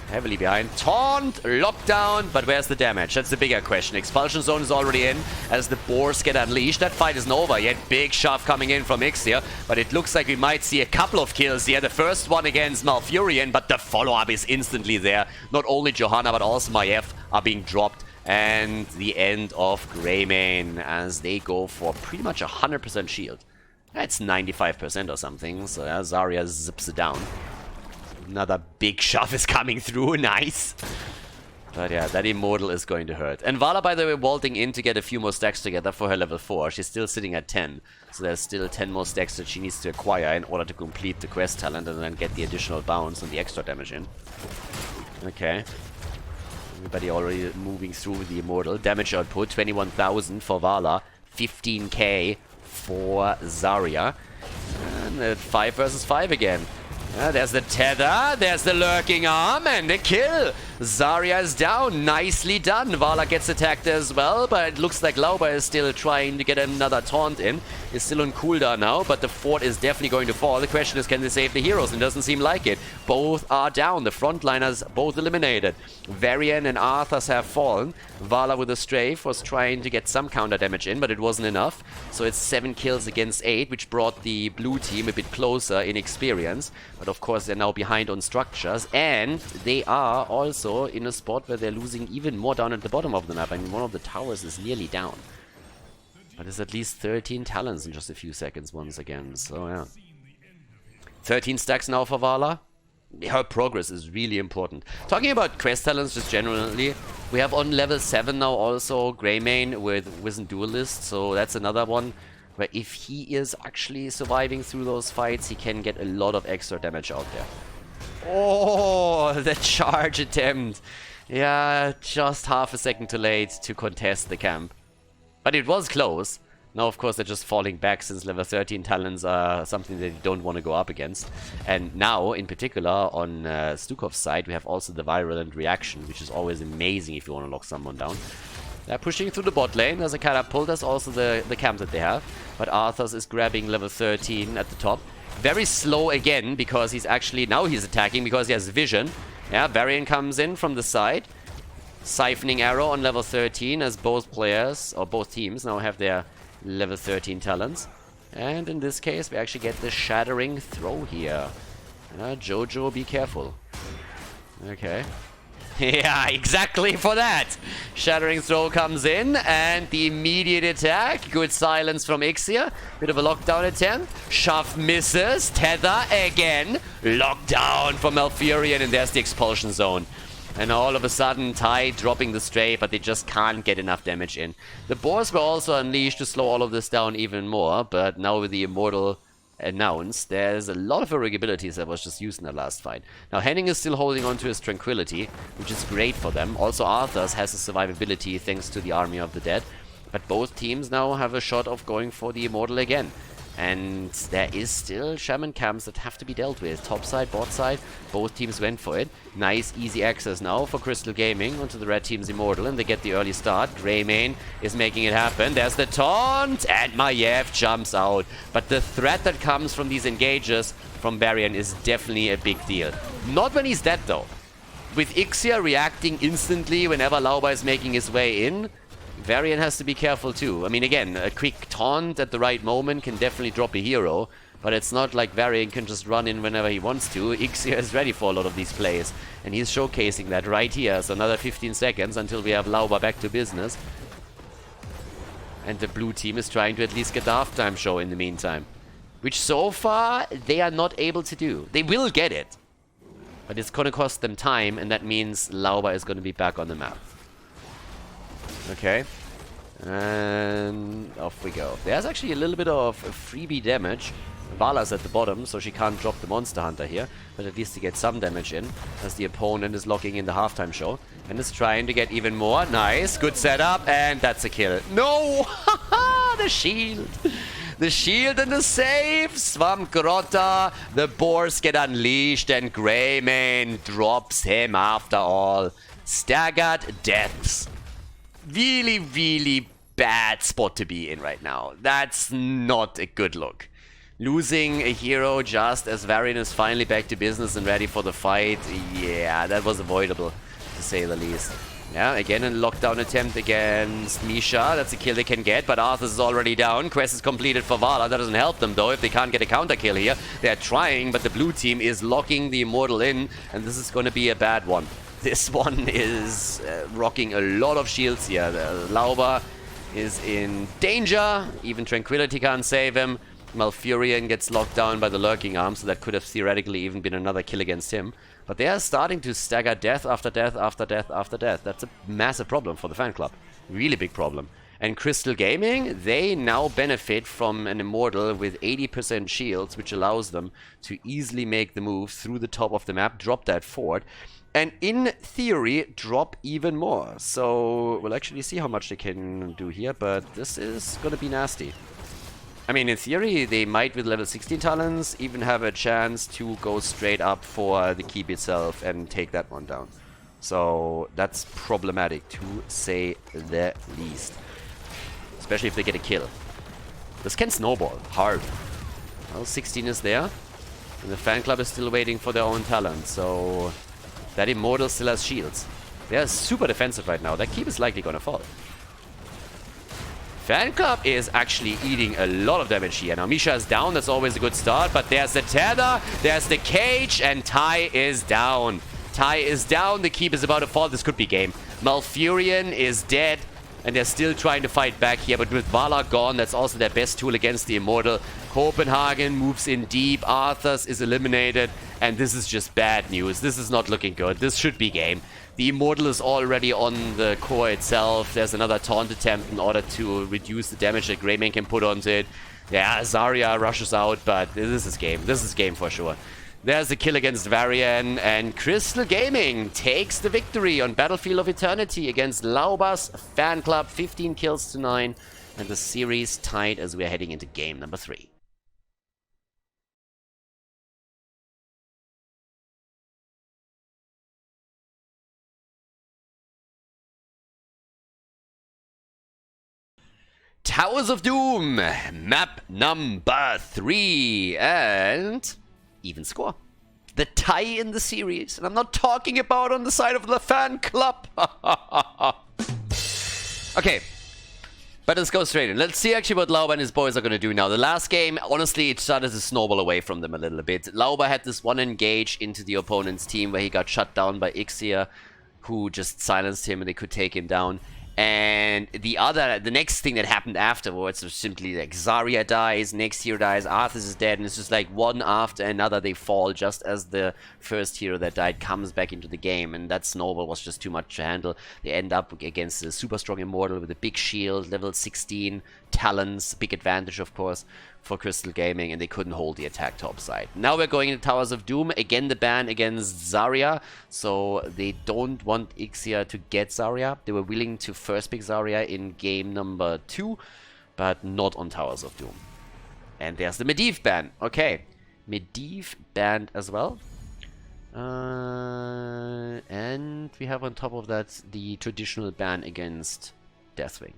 heavily behind. Taunt, lockdown, but where's the damage? That's the bigger question. Expulsion Zone is already in as the boars get unleashed. That fight isn't over yet. Big shove coming in from X here, but it looks like we might see a couple of kills here. The first one against Malfurion, but the follow-up is instantly there. Not only Johanna, but also Maiev are being dropped. And the end of Greymane as they go for pretty much 100% shield. That's 95% or something, so yeah, Zarya zips it down. Another big shove is coming through, nice. But yeah, that Immortal is going to hurt. And Vala, by the way, vaulting in to get a few more stacks together for her level 4. She's still sitting at 10. So there's still 10 more stacks that she needs to acquire in order to complete the quest talent and then get the additional bounce and the extra damage in. Okay. Everybody already moving through the Immortal. Damage output, 21,000 for Vala. 15k for Zarya. And 5 versus 5 again. There's the tether, there's the lurking arm, and the kill. Zarya is down, nicely done. Vala gets attacked as well, but it looks like Lauber is still trying to get another taunt in. Is still on cooldown now, but the fort is definitely going to fall. The question is, can they save the heroes? And it doesn't seem like it. Both are down, the frontliners both eliminated. Varian and Arthas have fallen. Vala with a strafe was trying to get some counter damage in, but it wasn't enough. So it's 7 kills against 8, which brought the blue team a bit closer in experience. But of course, they're now behind on structures, and they are also in a spot where they're losing even more down at the bottom of the map. I mean, one of the towers is nearly down. But it's at least 13 talents in just a few seconds once again, so yeah. 13 stacks now for Vala. Her progress is really important. Talking about quest talents just generally, we have on level 7 now also Greymane with Wizened Duelist, so that's another one where if he is actually surviving through those fights, he can get a lot of extra damage out there. Oh, the charge attempt. Yeah, just half a second too late to contest the camp. But it was close. Now, of course, they're just falling back since level 13 talents are something that you don't want to go up against. And now, in particular, on Stukov's side, we have also the Virulent Reaction, which is always amazing if you want to lock someone down. They're pushing through the bot lane. There's a catapult. That's also the camp that they have. But Arthas is grabbing level 13 at the top. Very slow again, because he's actually... Now he's attacking because he has vision. Yeah, Varian comes in from the side. Siphoning Arrow on level 13 as both players, or both teams, now have their level 13 talents. And in this case, we actually get the Shattering Throw here. Jojo, be careful. Okay. Yeah, exactly for that. Shattering Throw comes in, and the immediate attack. Good silence from Ixia. Bit of a lockdown attempt. Shove misses. Tether again. Lockdown from Malfurion, and there's the expulsion zone. And all of a sudden, Tide dropping the stray, but they just can't get enough damage in. The boars were also unleashed to slow all of this down even more, but now with the Immortal announced, there's a lot of heroic abilities that was just used in the last fight. Now, Henning is still holding on to his Tranquility, which is great for them. Also, Arthas has a survivability thanks to the Army of the Dead. But both teams now have a shot of going for the Immortal again. And there is still Shaman camps that have to be dealt with. Top side, bot side, both teams went for it. Nice, easy access now for Crystal Gaming onto the red team's Immortal, and they get the early start. Greymane is making it happen. There's the taunt, and Maiev jumps out. But the threat that comes from these engages from Varian is definitely a big deal. Not when he's dead, though. With Ixia reacting instantly whenever Lauber is making his way in, Varian has to be careful too. I mean, again, a quick taunt at the right moment can definitely drop a hero, but it's not like Varian can just run in whenever he wants to. Ixia is ready for a lot of these plays, and he's showcasing that right here. So another 15 seconds until we have Lauber back to business. And the blue team is trying to at least get the halftime show in the meantime, which so far they are not able to do. They will get it, but it's going to cost them time, and that means Lauber is going to be back on the map. Okay, and off we go. There's actually a little bit of freebie damage. Vala's at the bottom, so she can't drop the Monster Hunter here, but at least to get some damage in, as the opponent is locking in the halftime show, and is trying to get even more. Nice, good setup, and that's a kill. No! The shield! The shield and the save! Swamp Grotta, the boars get unleashed, and Greymane drops him after all. Staggered deaths. Really, really bad spot to be in right now. That's not a good look. Losing a hero just as Varian is finally back to business and ready for the fight. Yeah, that was avoidable, to say the least. Yeah, again a lockdown attempt against Misha. That's a kill they can get, but Arthas is already down. Quest is completed for Vala. That doesn't help them, though, if they can't get a counter kill here. They're trying, but the blue team is locking the Immortal in, and this is going to be a bad one. This one is rocking a lot of shields here. Lauber is in danger. Even Tranquility can't save him. Malfurion gets locked down by the Lurking Arm, so that could have theoretically even been another kill against him. But they are starting to stagger death after death after death after death. That's a massive problem for the fan club. Really big problem. And Crystal Gaming, they now benefit from an Immortal with 80% shields, which allows them to easily make the move through the top of the map, drop that fort, and in theory, drop even more. So we'll actually see how much they can do here, but this is going to be nasty. I mean, in theory, they might, with level 16 talents, even have a chance to go straight up for the keep itself and take that one down. So that's problematic, to say the least. Especially if they get a kill. This can snowball hard. Well, 16 is there. And the fan club is still waiting for their own talent. So that Immortal still has shields. They are super defensive right now. That keep is likely going to fall. Fan club is actually eating a lot of damage here. Now Misha is down. That's always a good start. But there's the tether. There's the cage. And Tai is down. Tai is down. The keep is about to fall. This could be game. Malfurion is dead. And they're still trying to fight back here. But with Vala gone, that's also their best tool against the Immortal. Copenhagen moves in deep. Arthas is eliminated. And this is just bad news. This is not looking good. This should be game. The Immortal is already on the core itself. There's another taunt attempt in order to reduce the damage that Greymane can put onto it. Yeah, Zarya rushes out, but this is game. This is game for sure. There's the kill against Varian, and Crystal Gaming takes the victory on Battlefield of Eternity against Lauber's Fan Club, 15 kills to 9, and the series tied as we are heading into game number 3. Towers of Doom, map number 3, and even score. The tie in the series, and I'm not talking about on the side of the fan club. Okay, but let's go straight in. Let's see actually what Lauber and his boys are going to do now. The last game, honestly, it started to snowball away from them a little bit. Lauber had this one engage into the opponent's team where he got shut down by Ixia, who just silenced him and they could take him down. And the next thing that happened afterwards was simply like Zarya dies, next hero dies, Arthas is dead, and it's just like one after another they fall just as the first hero that died comes back into the game. And that snowball was just too much to handle. They end up against a super strong Immortal with a big shield, level 16, talents, big advantage of course for Crystal Gaming, and they couldn't hold the attack top side. Now we're going into Towers of Doom. Again, the ban against Zarya, so they don't want Ixia to get Zarya. They were willing to first pick Zarya in game number 2, but not on Towers of Doom. And there's the Medivh ban. Okay, Medivh banned as well. And we have on top of that the traditional ban against Deathwing.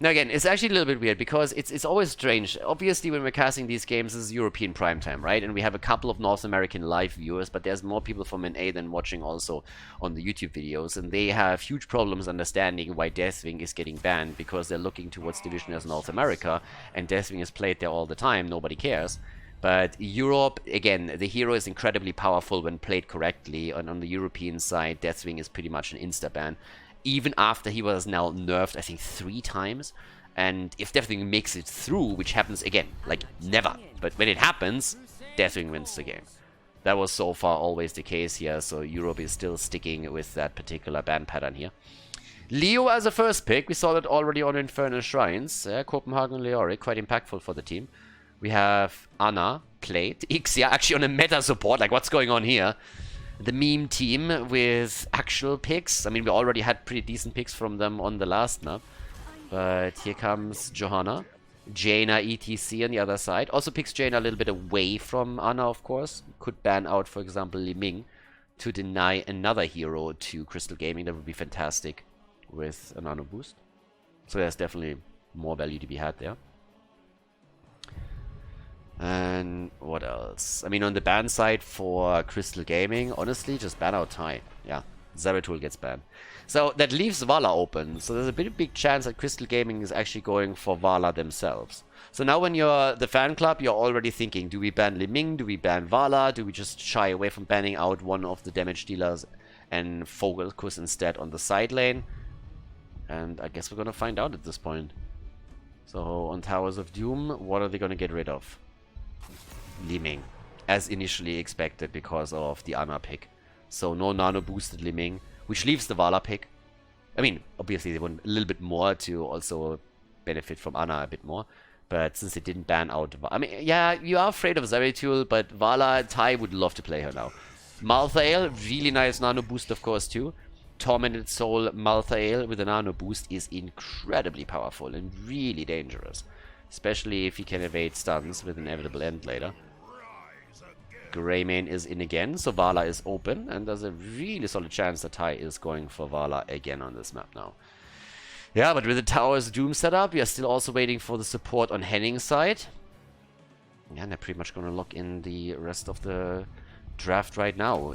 Now again, it's actually a little bit weird because it's always strange. Obviously, when we're casting these games, this is European primetime, right? And we have a couple of North American live viewers, but there's more people from NA than watching also on the YouTube videos. And they have huge problems understanding why Deathwing is getting banned because they're looking towards Division as North America, and Deathwing is played there all the time, nobody cares. But Europe, again, the hero is incredibly powerful when played correctly, and on the European side, Deathwing is pretty much an insta-ban. Even after he was now nerfed, I think 3 times. And if Deathwing makes it through, which happens again, like never, but when it happens, Deathwing wins the game. That was so far always the case here, so Europe is still sticking with that particular ban pattern here. Leo as a first pick, we saw that already on Infernal Shrines. Copenhagen Leoric, quite impactful for the team. We have Anna played, Ixia actually on a meta support, like what's going on here? The meme team with actual picks. I mean, we already had pretty decent picks from them on the last map. But here comes Johanna. Jaina ETC on the other side. Also picks Jaina a little bit away from Anna, of course. Could ban out, for example, Li Ming to deny another hero to Crystal Gaming. That would be fantastic with a nano boost. So there's definitely more value to be had there. And what else? I mean, on the ban side for Crystal Gaming, honestly, just ban out Tai. Yeah, Zeratul gets banned. So that leaves Vala open. So there's a big chance that Crystal Gaming is actually going for Vala themselves. So now when you're the fan club, you're already thinking, do we ban Li Ming? Do we ban Vala? Do we just shy away from banning out one of the damage dealers and focus instead on the side lane? And I guess we're going to find out at this point. So on Towers of Doom, what are they going to get rid of? Li Ming, as initially expected because of the Anna pick. So no nano boosted Li Ming, which leaves the Vala pick. I mean, obviously they want a little bit more to also benefit from Anna a bit more. But since they didn't ban out I mean, yeah, you are afraid of Zeratul, but Vala, Tai would love to play her now. Malthael, really nice nano boost of course too. Tormented Soul Malthael with a nano boost is incredibly powerful and really dangerous. especially if he can evade stuns with inevitable end later. Greymane is in again, so Vala is open, and there's a really solid chance that Tai is going for Vala again on this map now. Yeah, but with the Tower's Doom setup, we are still also waiting for the support on Henning's side. Yeah, and they're pretty much going to lock in the rest of the draft right now.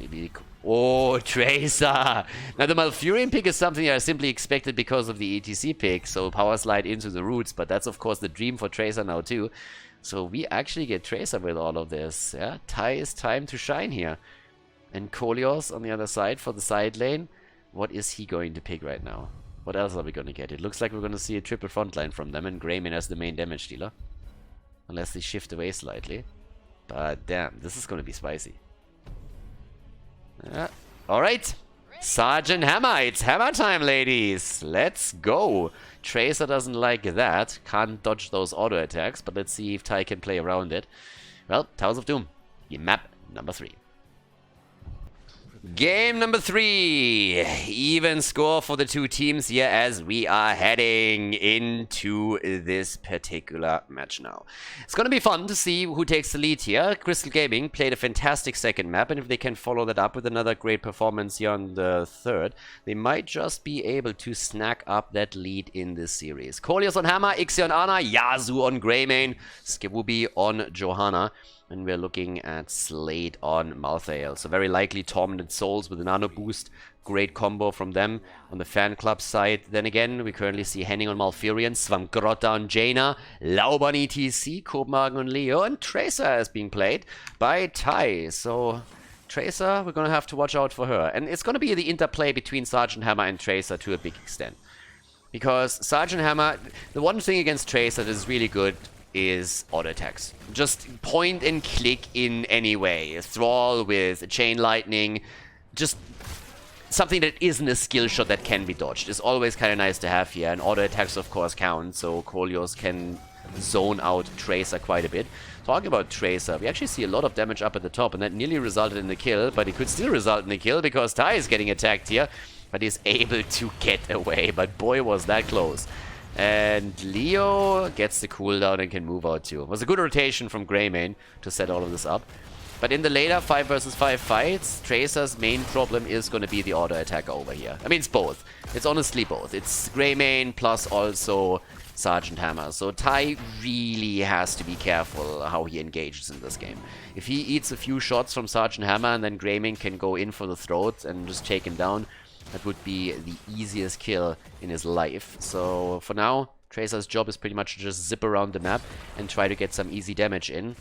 Oh, Tracer! Now, the Malfurion pick is something I simply expected because of the ETC pick, so Power Slide into the roots, but that's, of course, the dream for Tracer now, too. So we actually get Tracer with all of this. Yeah, Tai is time to shine here. And Kolios on the other side for the side lane. What is he going to pick right now? What else are we going to get? It looks like we're going to see a triple frontline from them, and Greymane as the main damage dealer. Unless they shift away slightly. But damn, this is going to be spicy. Alright. Sergeant Hammer. It's hammer time, ladies. Let's go. Tracer doesn't like that. Can't dodge those auto attacks, but let's see if Tai can play around it. Well, Towers of Doom. Map number 3. Game number 3. Even score for the two teams here as we are heading into this particular match now. It's going to be fun to see who takes the lead here. Crystal Gaming played a fantastic second map, and if they can follow that up with another great performance here on the third, they might just be able to snack up that lead in this series. Kolios on Hammer, Ixie on Ana, Yazu on Greymane, Skibubi on Johanna. And we're looking at Slade on Malthael. So very likely Tormented Souls with a nano boost. Great combo from them on the Fanclub side. Then again, we currently see Henning on Malfurion, Svamgrotta on Jaina, Lauber on ETC, Copenhagen on Leo, and Tracer is being played by Tai. So Tracer, we're going to have to watch out for her. And it's going to be the interplay between Sergeant Hammer and Tracer to a big extent. Because Sergeant Hammer, the one thing against Tracer that is really good is auto attacks. Just point and click in any way. Thrall with Chain Lightning. Just something that isn't a skill shot that can be dodged. It's always kind of nice to have here. And auto attacks, of course, count. So Kolios can zone out Tracer quite a bit. Talking about Tracer, we actually see a lot of damage up at the top. And that nearly resulted in the kill. But it could still result in a kill because Tai is getting attacked here. But he's able to get away. But boy, was that close. And Leo gets the cooldown and can move out too. It was a good rotation from Greymane to set all of this up. But in the later 5 versus 5 fights, Tracer's main problem is going to be the auto attack over here. I mean, it's both. It's honestly both. It's Greymane plus also Sergeant Hammer. So Tai really has to be careful how he engages in this game. If he eats a few shots from Sergeant Hammer and then Greymane can go in for the throat and just take him down, that would be the easiest kill in his life. So for now, Tracer's job is pretty much to just zip around the map and try to get some easy damage in.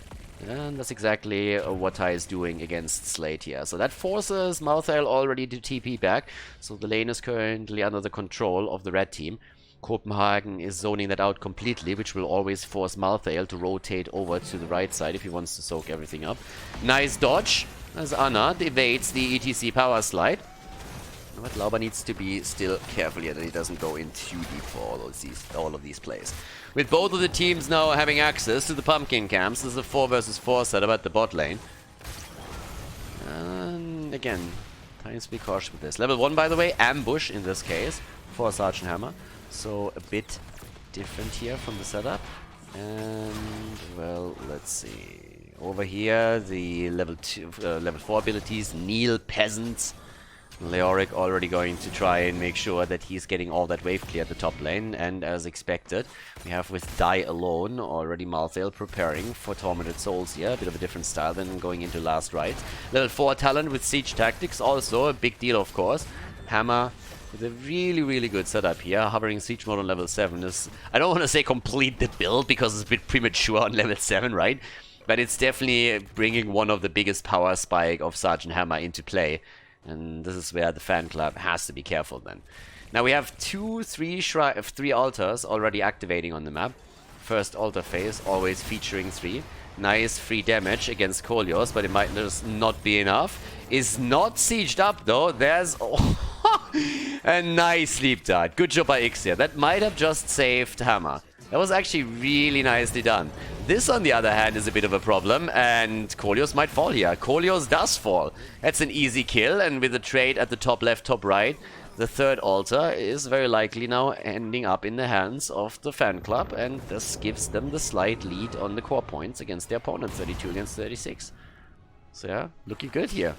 And that's exactly what Tai is doing against Slade here. So that forces Malthael already to TP back. So the lane is currently under the control of the red team. Copenhagen is zoning that out completely, which will always force Malthael to rotate over to the right side if he wants to soak everything up. Nice dodge as Anna evades the ETC power slide. But Lauber needs to be still careful here that he doesn't go in too deep for all of these plays. With both of the teams now having access to the pumpkin camps, this is a 4 versus 4 setup at the bot lane. And again, time to be cautious with this. Level 1, by the way, ambush in this case for Sergeant Hammer. So a bit different here from the setup. And, well, let's see. Over here, the level 4 abilities, Kneel, Peasants. Leoric already going to try and make sure that he's getting all that wave clear at the top lane. And as expected, we have with Die alone already Malthael preparing for Tormented Souls here. A bit of a different style than going into Last Rite. Level 4 talent with Siege Tactics, also a big deal, of course. Hammer with a really, really good setup here. Hovering Siege mode on level 7 is, I don't want to say complete the build because it's a bit premature on level 7, right? But it's definitely bringing one of the biggest power spike of Sergeant Hammer into play. And this is where the Fanclub has to be careful then. Now we have three altars already activating on the map. First altar phase, always featuring 3. Nice free damage against Kolios, but it might just not be enough. Is not sieged up though. There's a nice sleep dart. Good job by Ixia. That might have just saved Hammer. That was actually really nicely done. This, on the other hand, is a bit of a problem, and Kolios might fall here. Kolios does fall. That's an easy kill, and with the trade at the top left, top right, The third altar is very likely now ending up in the hands of the fan club, and this gives them the slight lead on the core points against their opponent, 32 against 36. So yeah, looking good here.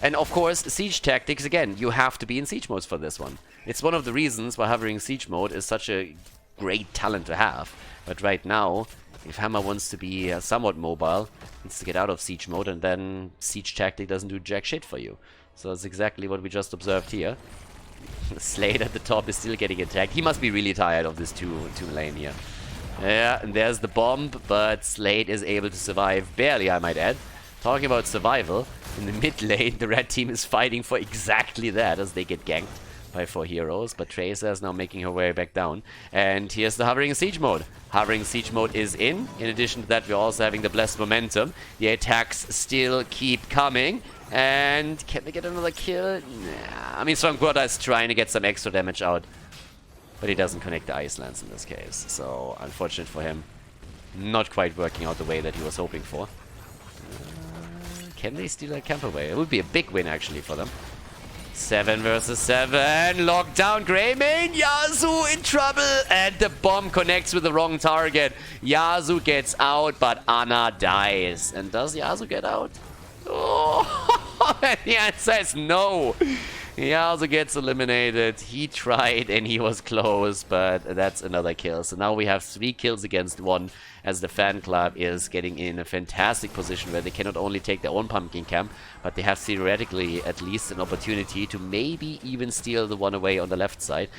And of course, siege tactics, again, you have to be in siege modes for this one. It's one of the reasons why hovering siege mode is such a great talent to have. But right now, if Hammer wants to be somewhat mobile, needs to get out of siege mode, and then siege tactic doesn't do jack shit for you. So that's exactly what we just observed here. Slade at the top is still getting attacked. He must be really tired of this two lane here. Yeah, and there's the bomb, but Slade is able to survive barely, I might add. Talking about survival, in the mid lane, the red team is fighting for exactly that as they get ganked by 4 heroes, but Tracer is now making her way back down. And here's the hovering siege mode. Hovering siege mode is in. In addition to that, we're also having the blessed momentum. The attacks still keep coming. And can they get another kill? Nah. I mean, Strongwater is trying to get some extra damage out, but he doesn't connect the Ice Lance in this case. So, unfortunate for him. Not quite working out the way that he was hoping for. Can they steal a camp away? It would be a big win, actually, for them. 7 versus 7. Lockdown Greymane. Yasuo in trouble. And the bomb connects with the wrong target. Yasuo gets out, but Ana dies. And does Yasuo get out? Oh, the answer is no. Yasuo gets eliminated. He tried and he was close, but that's another kill. So now we have 3 kills against 1 as the fan club is getting in a fantastic position where they can not only take their own pumpkin camp, but they have theoretically at least an opportunity to maybe even steal the one away on the left side.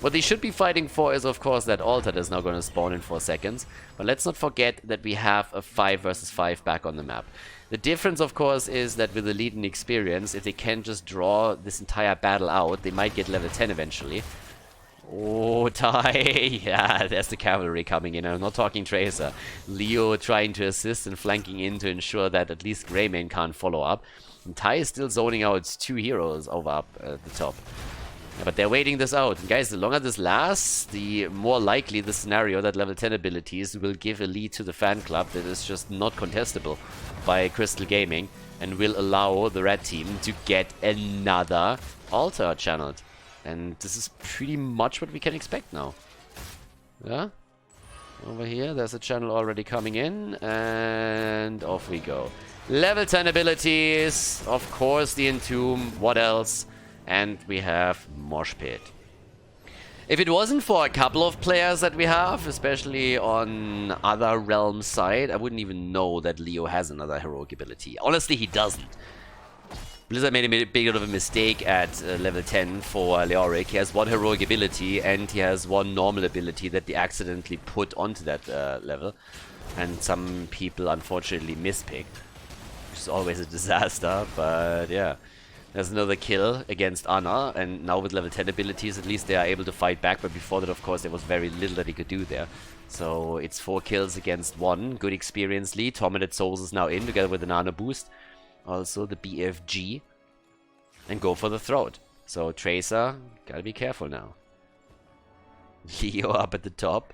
What they should be fighting for is, of course, that altar that's now going to spawn in 4 seconds. But let's not forget that we have a 5 versus 5 back on the map. The difference, of course, is that with the lead in experience, if they can just draw this entire battle out, they might get level 10 eventually. Oh, Tai! Yeah, there's the cavalry coming in. I'm not talking Tracer. Leo trying to assist and flanking in to ensure that at least Greymane can't follow up. And Tai is still zoning out 2 heroes over up at the top. Yeah, but they're waiting this out. And guys, the longer this lasts, the more likely the scenario that level 10 abilities will give a lead to the fan club that is just not contestable by Crystal Gaming and will allow the red team to get another altar channeled. And this is pretty much what we can expect now. Yeah? Over here, there's a channel already coming in, and off we go. Level 10 abilities, of course the Entomb, what else? And we have Mosh Pit. If it wasn't for a couple of players that we have, especially on other realms side, I wouldn't even know that Leo has another heroic ability. Honestly, he doesn't. Blizzard made a bit of a mistake at level 10 for Leoric. He has 1 heroic ability and he has 1 normal ability that they accidentally put onto that level. And some people unfortunately mispicked, which is always a disaster, but yeah. There's another kill against Ana, and now with level 10 abilities, at least they are able to fight back, but before that, of course, there was very little that he could do there. So it's 4 kills against 1. Good experience lead. Tormented Souls is now in, together with the Nano boost. Also the BFG. And go for the throat. So Tracer, gotta be careful now. Leo up at the top.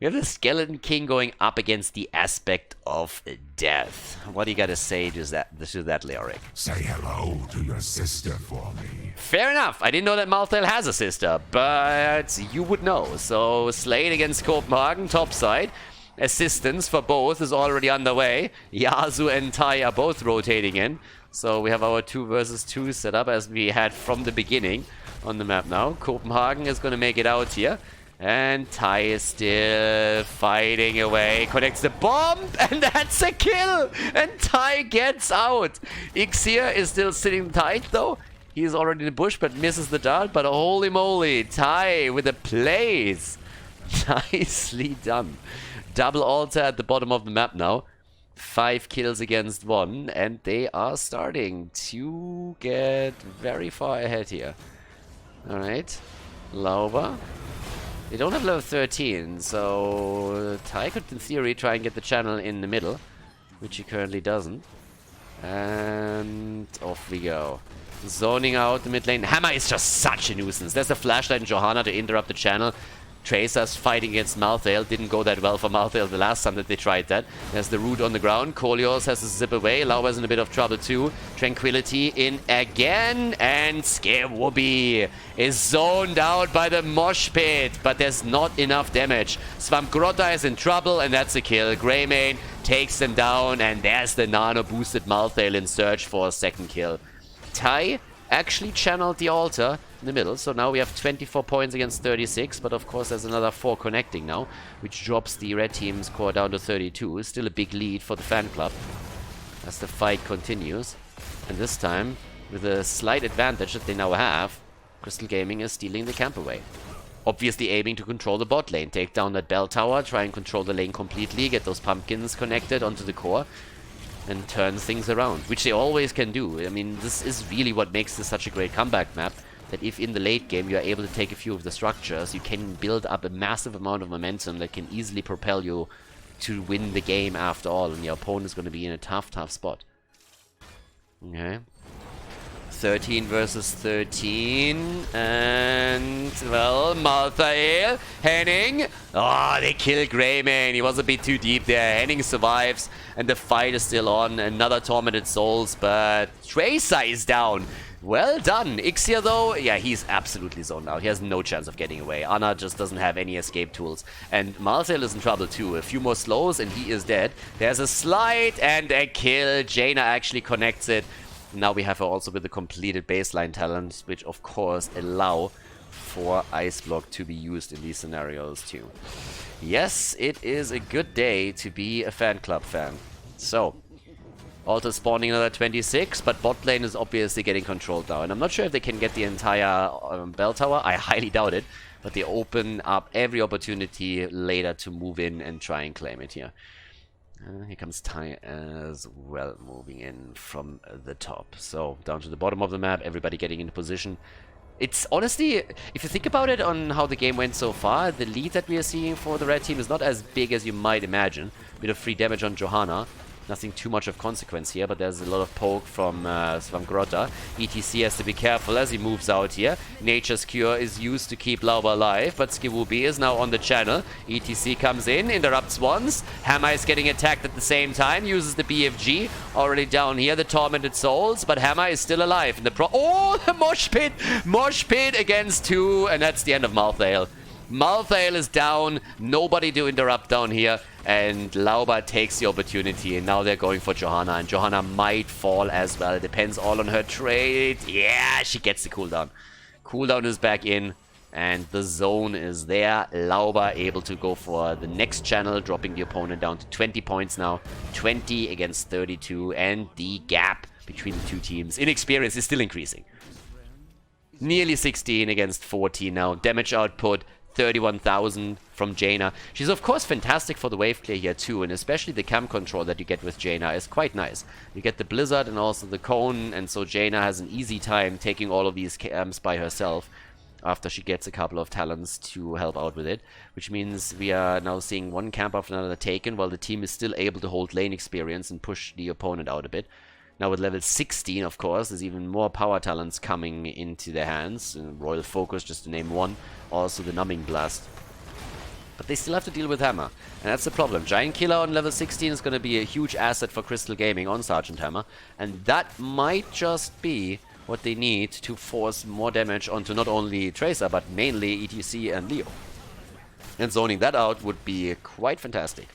We have the Skeleton King going up against the Aspect of Death. What do you gotta say to that, Leoric? Say hello to your sister for me. Fair enough. I didn't know that Malthael has a sister, but you would know. So Slade against Copenhagen, topside. Assistance for both is already underway. Yasuo and Tai are both rotating in. So we have our 2 versus 2 set up as we had from the beginning on the map now. Copenhagen is gonna make it out here. And Tai is still fighting away. Connects the bomb, and that's a kill! And Tai gets out. Ixir is still sitting tight, though. He's already in the bush, but misses the dart. But holy moly, Tai with a place. Nicely done. Double altar at the bottom of the map now. 5 kills against 1, and they are starting to get very far ahead here. Alright. Lauber. They don't have level 13, so Tai could, in theory, try and get the channel in the middle, which he currently doesn't. And off we go. Zoning out the mid lane. Hammer is just such a nuisance. There's a flashlight in Johanna to interrupt the channel. Tracer's fighting against Malthael. Didn't go that well for Malthael the last time that they tried that. There's the root on the ground. Kolios has to zip away. Lauber's in a bit of trouble too. Tranquility in again. And Skewooby is zoned out by the mosh pit. But there's not enough damage. Svampgrotta is in trouble, and that's a kill. Greymane takes them down. And there's the nano-boosted Malthael in search for a second kill. Tai actually channeled the altar in the middle, so now we have 24 points against 36, but of course there's another 4 connecting now, which drops the red team's score down to 32. Still a big lead for the fan club as the fight continues, and this time with a slight advantage that they now have, Crystal Gaming is stealing the camp away. Obviously aiming to control the bot lane, take down that bell tower, try and control the lane completely, get those pumpkins connected onto the core, and turn things around, which they always can do. I mean, this is really what makes this such a great comeback map, that if in the late game you are able to take a few of the structures, you can build up a massive amount of momentum that can easily propel you to win the game after all, and your opponent is going to be in a tough spot. Okay. 13 versus 13, and, well, Malthael, Henning, oh, they kill Greymane, he was a bit too deep there. Henning survives, and the fight is still on. Another Tormented Souls, but Tracer is down. Well done. Ixia, though, yeah, he's absolutely zoned out. He has no chance of getting away. Anna just doesn't have any escape tools. And Malthael is in trouble, too. A few more slows, and he is dead. There's a slide, and a kill. Jaina actually connects it. Now we have her also with the completed baseline talents, which of course allow for Ice Block to be used in these scenarios too. Yes, it is a good day to be a fan club fan. So, Altar spawning another 26, but bot lane is obviously getting controlled now. And I'm not sure if they can get the entire bell tower. I highly doubt it. But they open up every opportunity later to move in and try and claim it here. Here comes Tai as well, moving in from the top. So, down to the bottom of the map, everybody getting into position. It's honestly, if you think about it on how the game went so far, the lead that we are seeing for the red team is not as big as you might imagine. Bit of free damage on Johanna. Nothing too much of consequence here, but there's a lot of poke from Svampgrotta. ETC has to be careful as he moves out here. Nature's Cure is used to keep Lauber alive, but Skewooby is now on the channel. ETC comes in, interrupts once. Hammer is getting attacked at the same time, uses the BFG. Already down here, the Tormented Souls, but Hammer is still alive. And the Mosh Pit! Mosh Pit against 2, and that's the end of Malthael. Malthael is down, nobody to interrupt down here, and Lauber takes the opportunity, and now they're going for Johanna, and Johanna might fall as well. It depends all on her trade. Yeah, she gets the cooldown. Cooldown is back in, and the zone is there. Lauber able to go for the next channel, dropping the opponent down to 20 points now. 20 against 32, and the gap between the two teams in experience is still increasing. Nearly 16 against 14 now. Damage output 31,000 from Jaina. She's of course fantastic for the wave clear here too, and especially the camp control that you get with Jaina is quite nice. You get the Blizzard and also the Cone, and so Jaina has an easy time taking all of these camps by herself after she gets a couple of talents to help out with it, which means we are now seeing one camp after another taken while the team is still able to hold lane experience and push the opponent out a bit. Now with level 16, of course, there's even more power talents coming into their hands. Royal Focus, just to name one. Also the Numbing Blast. But they still have to deal with Hammer. And that's the problem. Giant Killer on level 16 is going to be a huge asset for Crystal Gaming on Sergeant Hammer. And that might just be what they need to force more damage onto not only Tracer, but mainly ETC and Leo. And zoning that out would be quite fantastic.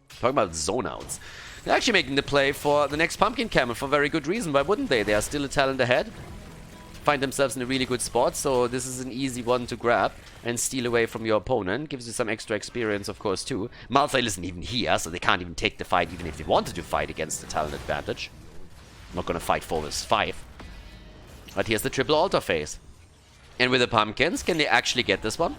Talking about zone outs. They're actually making the play for the next Pumpkin Camel for very good reason. Why wouldn't they? They are still a talent ahead. Find themselves in a really good spot, so this is an easy one to grab and steal away from your opponent. Gives you some extra experience, of course, too. Malthael isn't even here, so they can't even take the fight, even if they wanted to fight against the talent advantage. Not gonna fight 4 vs 5. But here's the triple altar phase. And with the Pumpkins, can they actually get this one?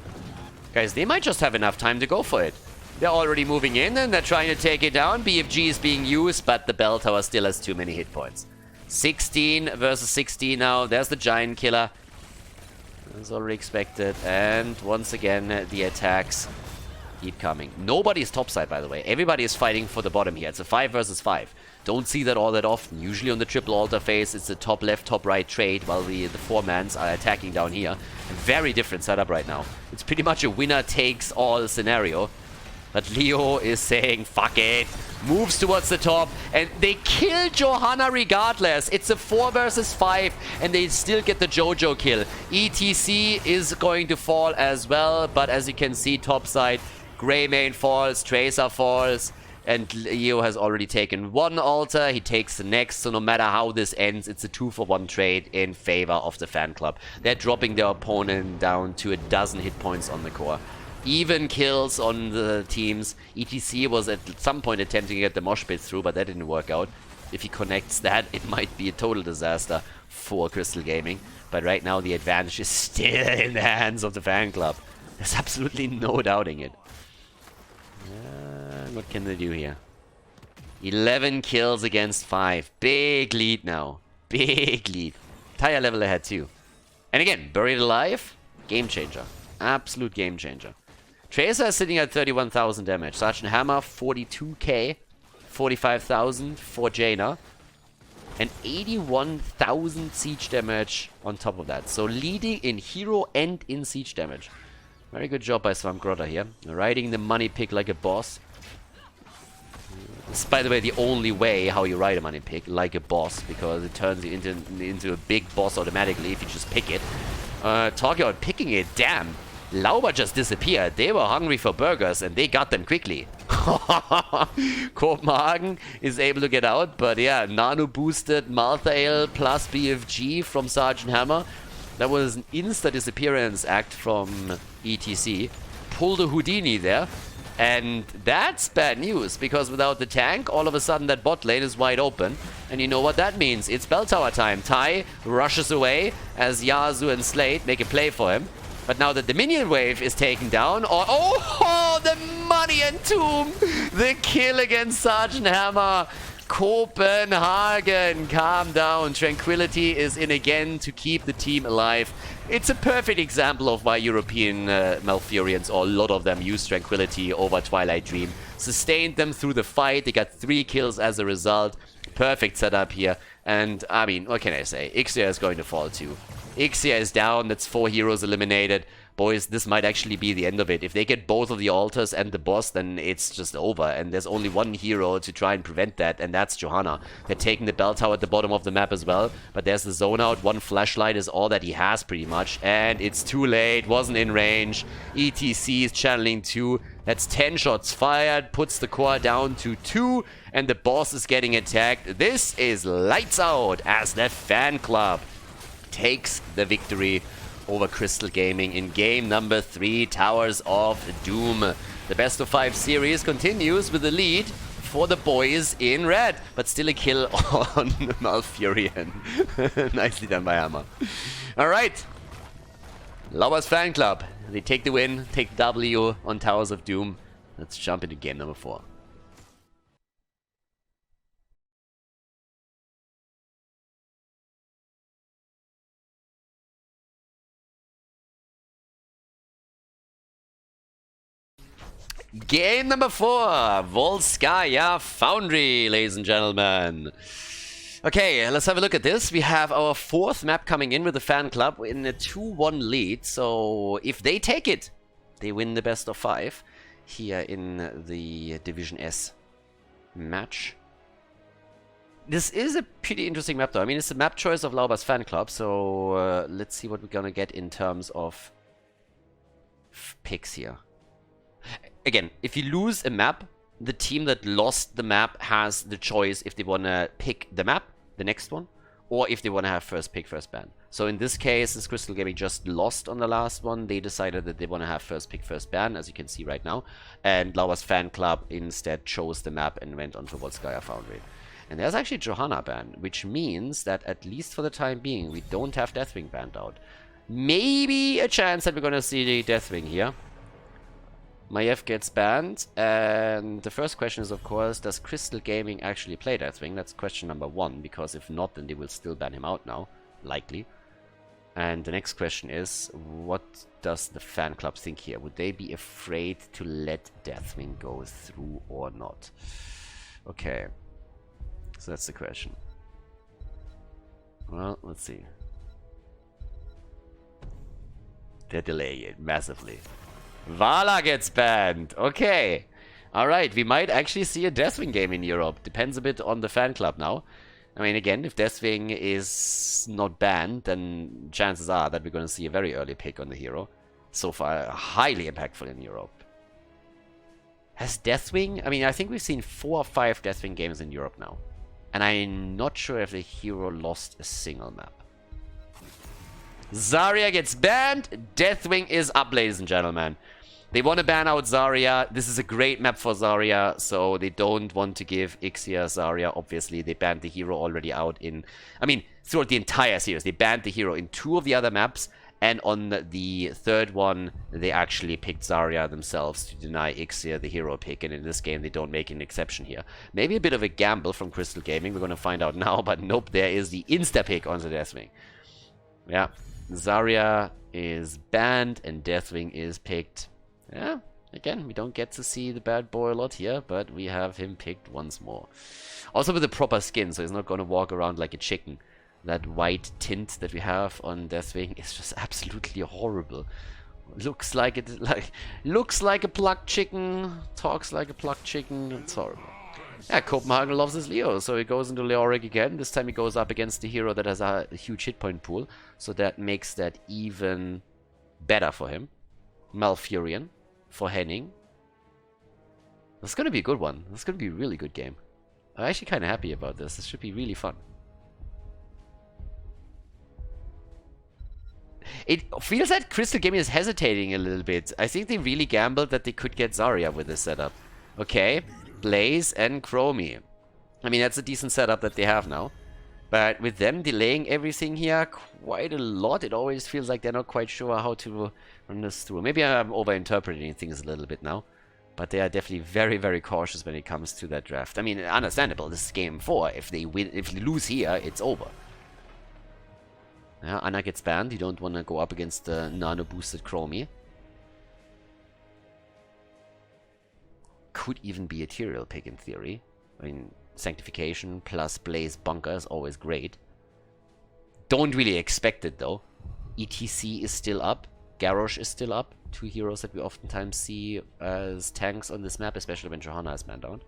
Guys, they might just have enough time to go for it. They're already moving in and they're trying to take it down. BFG is being used, but the bell tower still has too many hit points. 16 versus 16 now. There's the Giant Killer. As already expected. And once again, the attacks Keep coming. Nobody is topside, by the way. Everybody is fighting for the bottom here. It's a 5 versus 5. Don't see that all that often. Usually on the triple altar phase, it's the top left, top right trade, while the 4-mans are attacking down here. A very different setup right now. It's pretty much a winner-takes-all scenario. But Leo is saying, fuck it. Moves towards the top. And they kill Johanna regardless. It's a 4 versus 5. And they still get the Jojo kill. ETC is going to fall as well. But as you can see, topside, Greymane falls, Tracer falls. And Leo has already taken 1 altar. He takes the next. So no matter how this ends, it's a 2-for-1 trade in favor of the fan club. They're dropping their opponent down to a dozen hit points on the core. Even kills on the teams. ETC was at some point attempting to get the mosh pit through, but that didn't work out. If he connects that, it might be a total disaster for Crystal Gaming. But right now, the advantage is still in the hands of the fan club. There's absolutely no doubting it. What can they do here? 11 kills against 5. Big lead now. Big lead. Tire level ahead too. And again, buried alive. Game changer. Absolute game changer. Tracer is sitting at 31,000 damage. Sergeant Hammer, 42k. 45,000 for Jaina. And 81,000 siege damage on top of that. So leading in hero and in siege damage. Very good job by Swamp Grotter here. Riding the money pick like a boss. It's, by the way, the only way how you ride a money pick, like a boss, because it turns you into a big boss automatically if you just pick it. Talking about picking it, damn. Lauber just disappeared. They were hungry for burgers and they got them quickly. Copenhagen is able to get out, but yeah, nano boosted Malthael plus BFG from Sergeant Hammer. That was an insta disappearance act from ETC. Pulled a Houdini there. And that's bad news, because without the tank, all of a sudden that bot lane is wide open. And you know what that means. It's bell tower time. Tai rushes away as Yasu and Slate make a play for him. But now that the minion wave is taken down, oh, the money and tomb! The kill against Sergeant Hammer. Copenhagen, calm down. Tranquility is in again to keep the team alive. It's a perfect example of why European Malfurions, or a lot of them, use Tranquility over Twilight Dream. Sustained them through the fight. They got 3 kills as a result. Perfect setup here. And, I mean, what can I say? Ixia is going to fall too. Ixia is down. That's 4 heroes eliminated. Boys, this might actually be the end of it. If they get both of the altars and the boss, then it's just over. And there's only 1 hero to try and prevent that, and that's Johanna. They're taking the bell tower at the bottom of the map as well. But there's the zone out. 1 flashlight is all that he has, pretty much. And it's too late. Wasn't in range. ETC is channeling 2. That's 10 shots fired. Puts the core down to 2. And the boss is getting attacked. This is lights out as the fan club takes the victory over Crystal Gaming in game number 3, Towers of Doom. The best of 5 series continues with the lead for the boys in red, but still a kill on Malfurion. Nicely done by Hammer. Alright, Lauber's fan club. They take the win, take the W on Towers of Doom. Let's jump into game number 4. Game number 4, Volskaya Foundry, ladies and gentlemen. Okay, let's have a look at this. We have our 4th map coming in with the fan club in a 2-1 lead. So if they take it, they win the best of 5 here in the Division S match. This is a pretty interesting map though. I mean, it's the map choice of Lauber's fan club. So let's see what we're gonna get in terms of picks here. Again, if you lose a map, the team that lost the map has the choice if they want to pick the map, the next one, or if they want to have first pick, first ban. So in this case, since Crystal Gaming just lost on the last one, they decided that they want to have first pick, first ban, as you can see right now. And Lauber's fan club instead chose the map and went on to Volskaya Foundry. And there's actually Johanna ban, which means that at least for the time being, we don't have Deathwing banned out. Maybe a chance that we're going to see the Deathwing here. Maiev gets banned, and the first question is, of course, does Crystal Gaming actually play Deathwing? That's question number 1, because if not, then they will still ban him out now, likely. And the next question is, what does the fan club think here? Would they be afraid to let Deathwing go through or not? Okay. So that's the question. Well, let's see. They're delaying it massively. Vala gets banned. Okay. Alright, we might actually see a Deathwing game in Europe. Depends a bit on the fan club now. I mean, again, if Deathwing is not banned, then chances are that we're going to see a very early pick on the hero. So far, highly impactful in Europe. Has Deathwing... I mean, I think we've seen 4 or 5 Deathwing games in Europe now. And I'm not sure if the hero lost a single map. Zarya gets banned. Deathwing is up, ladies and gentlemen. They want to ban out Zarya. This is a great map for Zarya, so they don't want to give Ixia Zarya. Obviously, they banned the hero already out in... I mean, throughout the entire series. They banned the hero in 2 of the other maps, and on the 3rd one, they actually picked Zarya themselves to deny Ixia the hero pick, and in this game, they don't make an exception here. Maybe a bit of a gamble from Crystal Gaming. We're going to find out now, but nope, there is the insta-pick on the Deathwing. Yeah, Zarya is banned, and Deathwing is picked... Yeah, again, we don't get to see the bad boy a lot here, but we have him picked once more. Also with a proper skin, so he's not going to walk around like a chicken. That white tint that we have on Deathwing is just absolutely horrible. Looks like a plucked chicken, talks like a plucked chicken. It's horrible. Yeah, Copenhagen loves his Leo, so he goes into Leoric again. This time he goes up against the hero that has a huge hit point pool, so that makes that even better for him. Malfurion for Henning. That's going to be a good one. That's going to be a really good game. I'm actually kind of happy about this. This should be really fun. It feels like Crystal Gaming is hesitating a little bit. I think they really gambled that they could get Zarya with this setup. Okay, Blaze and Chromie. I mean, that's a decent setup that they have now. But with them delaying everything here quite a lot, it always feels like they're not quite sure how to run this through. Maybe I'm overinterpreting things a little bit now. But they are definitely very, very cautious when it comes to that draft. I mean, understandable. This is game 4. If they lose here, it's over. Yeah, Anna gets banned. You don't want to go up against the nano-boosted Chromie. Could even be a Tyrael pick in theory. I mean, Sanctification plus Blaze Bunker is always great. Don't really expect it though. ETC is still up. Garrosh is still up. 2 heroes that we oftentimes see as tanks on this map, especially when Johanna is manned out.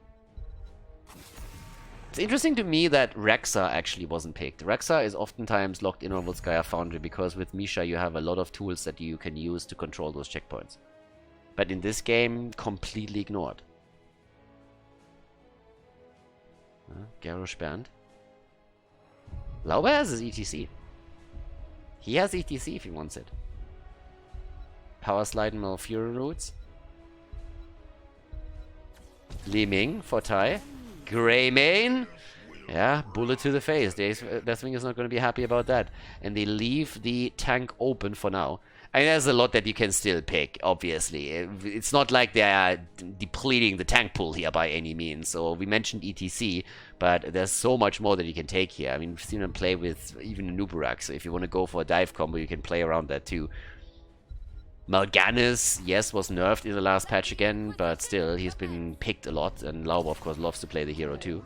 It's interesting to me that Rexa actually wasn't picked. Rexa is oftentimes locked in on Volskaya Foundry because with Misha you have a lot of tools that you can use to control those checkpoints. But in this game, completely ignored. Garrosh banned. Lauber has his ETC. He has ETC if he wants it. Power Slide and Malfurion roots. Li Ming for Tai. Greymane. Yeah, bullet to the face. Deathwing is not going to be happy about that. And they leave the tank open for now. I mean, there's a lot that you can still pick, obviously. It's not like they are depleting the tank pool here by any means. So we mentioned ETC, but there's so much more that you can take here. I mean, we've seen them play with even a Nubarak, so if you want to go for a dive combo, you can play around that too. Mal'Ganis, yes, was nerfed in the last patch again, but still, he's been picked a lot, and Lauber, of course, loves to play the hero too.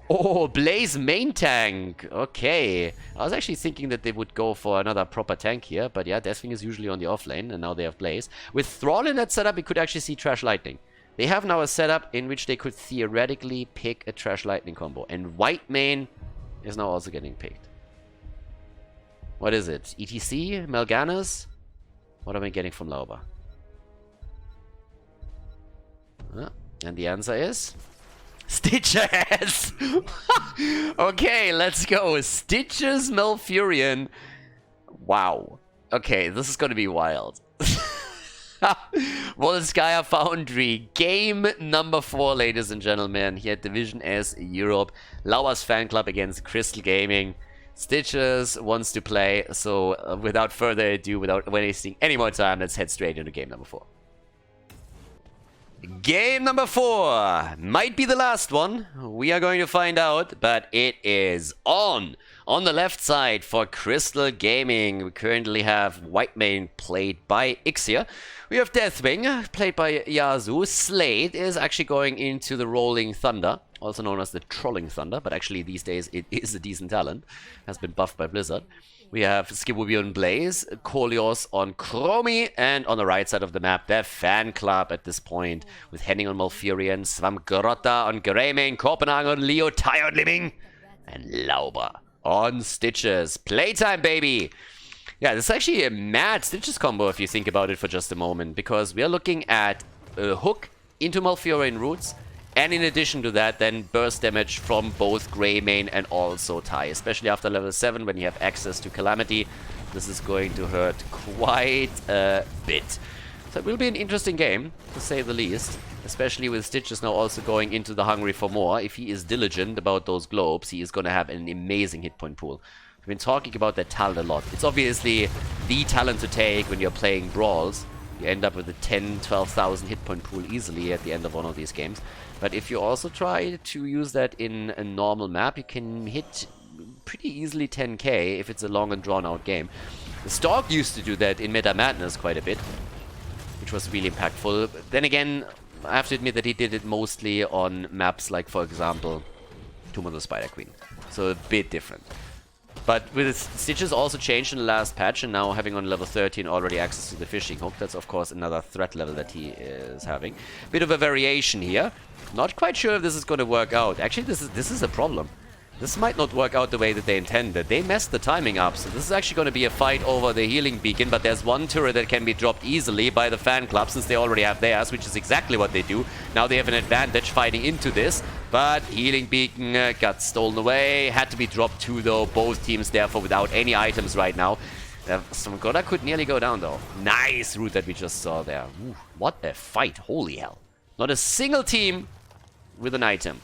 Oh, Blaze main tank! Okay. I was actually thinking that they would go for another proper tank here, but yeah, Deathwing is usually on the offlane, and now they have Blaze. With Thrall in that setup, we could actually see Trash Lightning. They have now a setup in which they could theoretically pick a Trash Lightning combo, and White main is now also getting picked. What is it? ETC? Mal'Ganis? What am I getting from Lauber? And the answer is... Stitches! Okay, let's go. Stitches Malfurion. Wow. Okay, this is gonna be wild. Volskaya Foundry. Game number 4, ladies and gentlemen. Here at Division S Europe. Lauber's fan club against Crystal Gaming. Stitches wants to play, so without further ado, without wasting any more time, let's head straight into game number 4. Game number 4 might be the last one. We are going to find out, but it is on. On the left side for Crystal Gaming, we currently have Whitemane played by Ixia. We have Deathwing played by Yazoo. Slade is actually going into the Rolling Thunder, also known as the Trolling Thunder, but actually these days it is a decent talent. Has been buffed by Blizzard. We have Skibubion Blaze, Kolios on Chromie, and on the right side of the map, their Fanclub at this point, with Henning on Malfurion, Swamgrotta on Greymane, Copenhagen on Leo, Tai on Liming, and Lauber on Stitches. Playtime, baby! Yeah, this is actually a mad Stitches combo if you think about it for just a moment, because we are looking at a hook into Malfurion roots, and in addition to that, then burst damage from both Greymane and also Tai, especially after level 7 when you have access to Calamity. This is going to hurt quite a bit. So it will be an interesting game, to say the least, especially with Stitches now also going into the Hungry for More. If he is diligent about those globes, he is going to have an amazing hit point pool. We've been talking about that talent a lot. It's obviously the talent to take when you're playing Brawls. You end up with a 10, 12,000 hit point pool easily at the end of one of these games. But if you also try to use that in a normal map, you can hit pretty easily 10k if it's a long and drawn out game. The Stalk used to do that in Meta Madness quite a bit, which was really impactful. Then again, I have to admit that he did it mostly on maps like, for example, Tomb of the Spider Queen. So a bit different. But with Stitches also changed in the last patch, and now having on level 13 already access to the fishing hook, that's of course another threat level that he is having. Bit of a variation here. Not quite sure if this is going to work out. Actually, this is a problem. This might not work out the way that they intended. They messed the timing up, so this is actually going to be a fight over the healing beacon, but there's one turret that can be dropped easily by the Fanclub since they already have theirs, which is exactly what they do. Now they have an advantage fighting into this, but healing beacon got stolen away. Had to be dropped too, though. Both teams, therefore, without any items right now. Swamgrotta could nearly go down, though. Nice route that we just saw there. Ooh, what a fight. Holy hell. Not a single team with an item.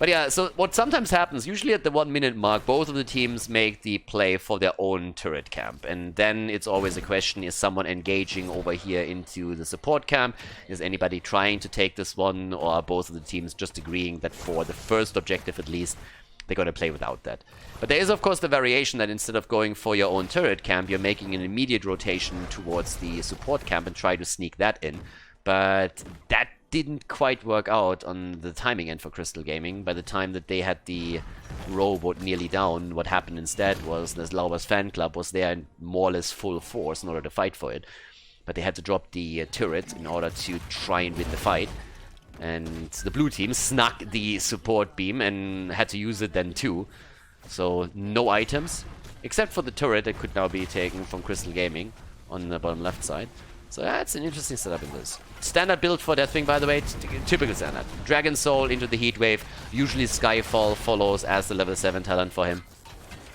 But yeah, so what sometimes happens, usually at the 1 minute mark, both of the teams make the play for their own turret camp. And then it's always a question, is someone engaging over here into the support camp? Is anybody trying to take this one? Or are both of the teams just agreeing that for the first objective at least, they're going to play without that? But there is of course the variation that instead of going for your own turret camp, you're making an immediate rotation towards the support camp and try to sneak that in. But that didn't quite work out on the timing end for Crystal Gaming. By the time that they had the rowboat nearly down, what happened instead was that Lauber's Fanclub was there in more or less full force in order to fight for it. But they had to drop the turret in order to try and win the fight. And the blue team snuck the support beam and had to use it then too. So no items, except for the turret that could now be taken from Crystal Gaming on the bottom left side. So that's an interesting setup in this. Standard build for Deathwing, by the way, typical standard. Dragon Soul into the Heatwave. Usually Skyfall follows as the level 7 talent for him.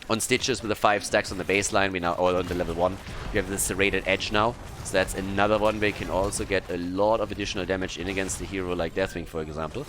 On Stitches with the 5 stacks on the baseline, we now, or on the level 1, we have the Serrated Edge now. So that's another one where you can also get a lot of additional damage in against a hero like Deathwing, for example.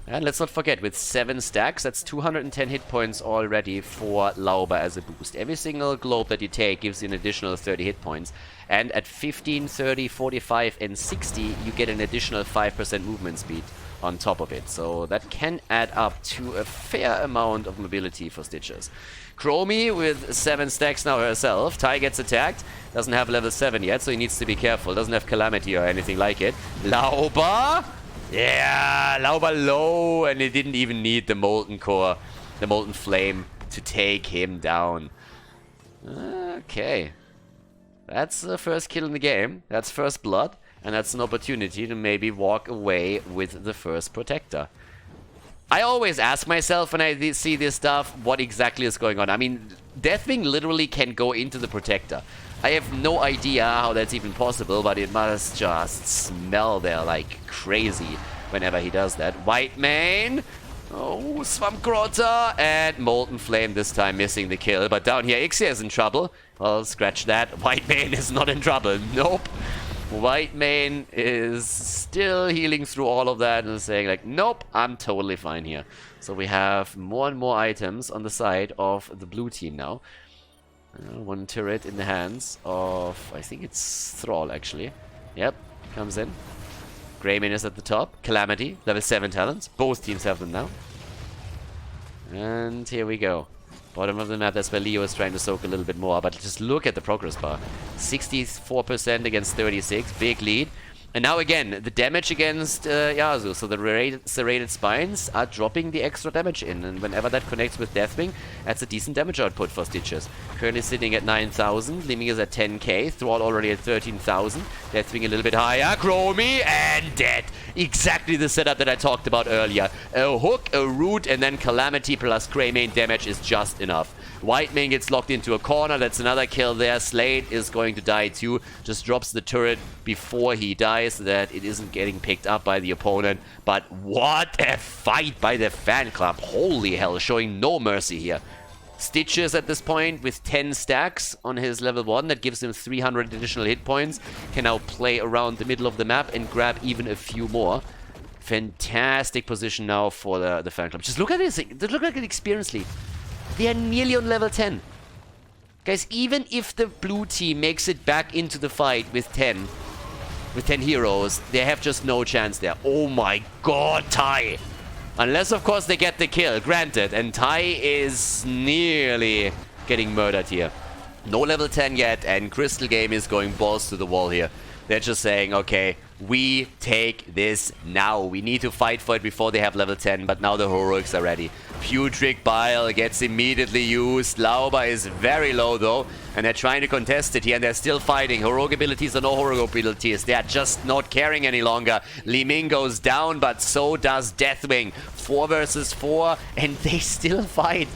And let's not forget, with 7 stacks, that's 210 hit points already for Lauber as a boost. Every single globe that you take gives you an additional 30 hit points. And at 15, 30, 45, and 60, you get an additional 5% movement speed on top of it. So that can add up to a fair amount of mobility for Stitches. Chromie with 7 stacks now herself. Tai gets attacked. Doesn't have level 7 yet, so he needs to be careful. Doesn't have Calamity or anything like it. Lauber! Yeah, Lauber low, and it didn't even need the Molten Core, the Molten Flame, to take him down. Okay. That's the first kill in the game. That's first blood, and that's an opportunity to maybe walk away with the first Protector. I always ask myself when I see this stuff, what exactly is going on. I mean, Deathwing literally can go into the Protector. I have no idea how that's even possible, but it must just smell there like crazy whenever he does that. Whitemane, oh, Swamgrotta, and Molten Flame this time missing the kill. But down here, Ixia is in trouble. Well, scratch that. Whitemane is not in trouble. Nope. Whitemane is still healing through all of that and saying like, nope, I'm totally fine here. So we have more and more items on the side of the blue team now. One turret in the hands of, I think it's Thrall actually. Yep, comes in. Greymane is at the top. Calamity, level 7 talents. Both teams have them now. And here we go. Bottom of the map, that's where Leo is trying to soak a little bit more. But just look at the progress bar. 64% against 36. Big lead. And now again, the damage against Yasuo. So the serrated spines are dropping the extra damage in. And whenever that connects with Deathwing, that's a decent damage output for Stitches. Currently sitting at 9,000. Liming is at 10k. Thrall already at 13,000. Deathwing a little bit higher. Chromie and dead. Exactly the setup that I talked about earlier. A hook, a root, and then Calamity plus Greymane damage is just enough. Whitemane gets locked into a corner. That's another kill there. Slade is going to die too. Just drops the turret before he dies so that it isn't getting picked up by the opponent. But what a fight by the fan club. Holy hell, showing no mercy here. Stitches at this point with 10 stacks on his level 1. That gives him 300 additional hit points. Can now play around the middle of the map and grab even a few more. Fantastic position now for the fan club. Just look at this. Look at the experience lead. They are nearly on level 10. Guys, even if the blue team makes it back into the fight with 10 heroes, they have just no chance there. Oh my god, Tai! Unless, of course, they get the kill, granted. And Tai is nearly getting murdered here. No level 10 yet, and Crystal Game is going balls to the wall here. They're just saying, okay, we take this now. We need to fight for it before they have level 10, but now the heroics are ready. Putrid Bile gets immediately used. Lauber is very low though, and they're trying to contest it here, and they're still fighting. Heroic abilities or no heroic abilities, they are just not caring any longer. Li Ming goes down, but so does Deathwing. 4 versus 4, and they still fight.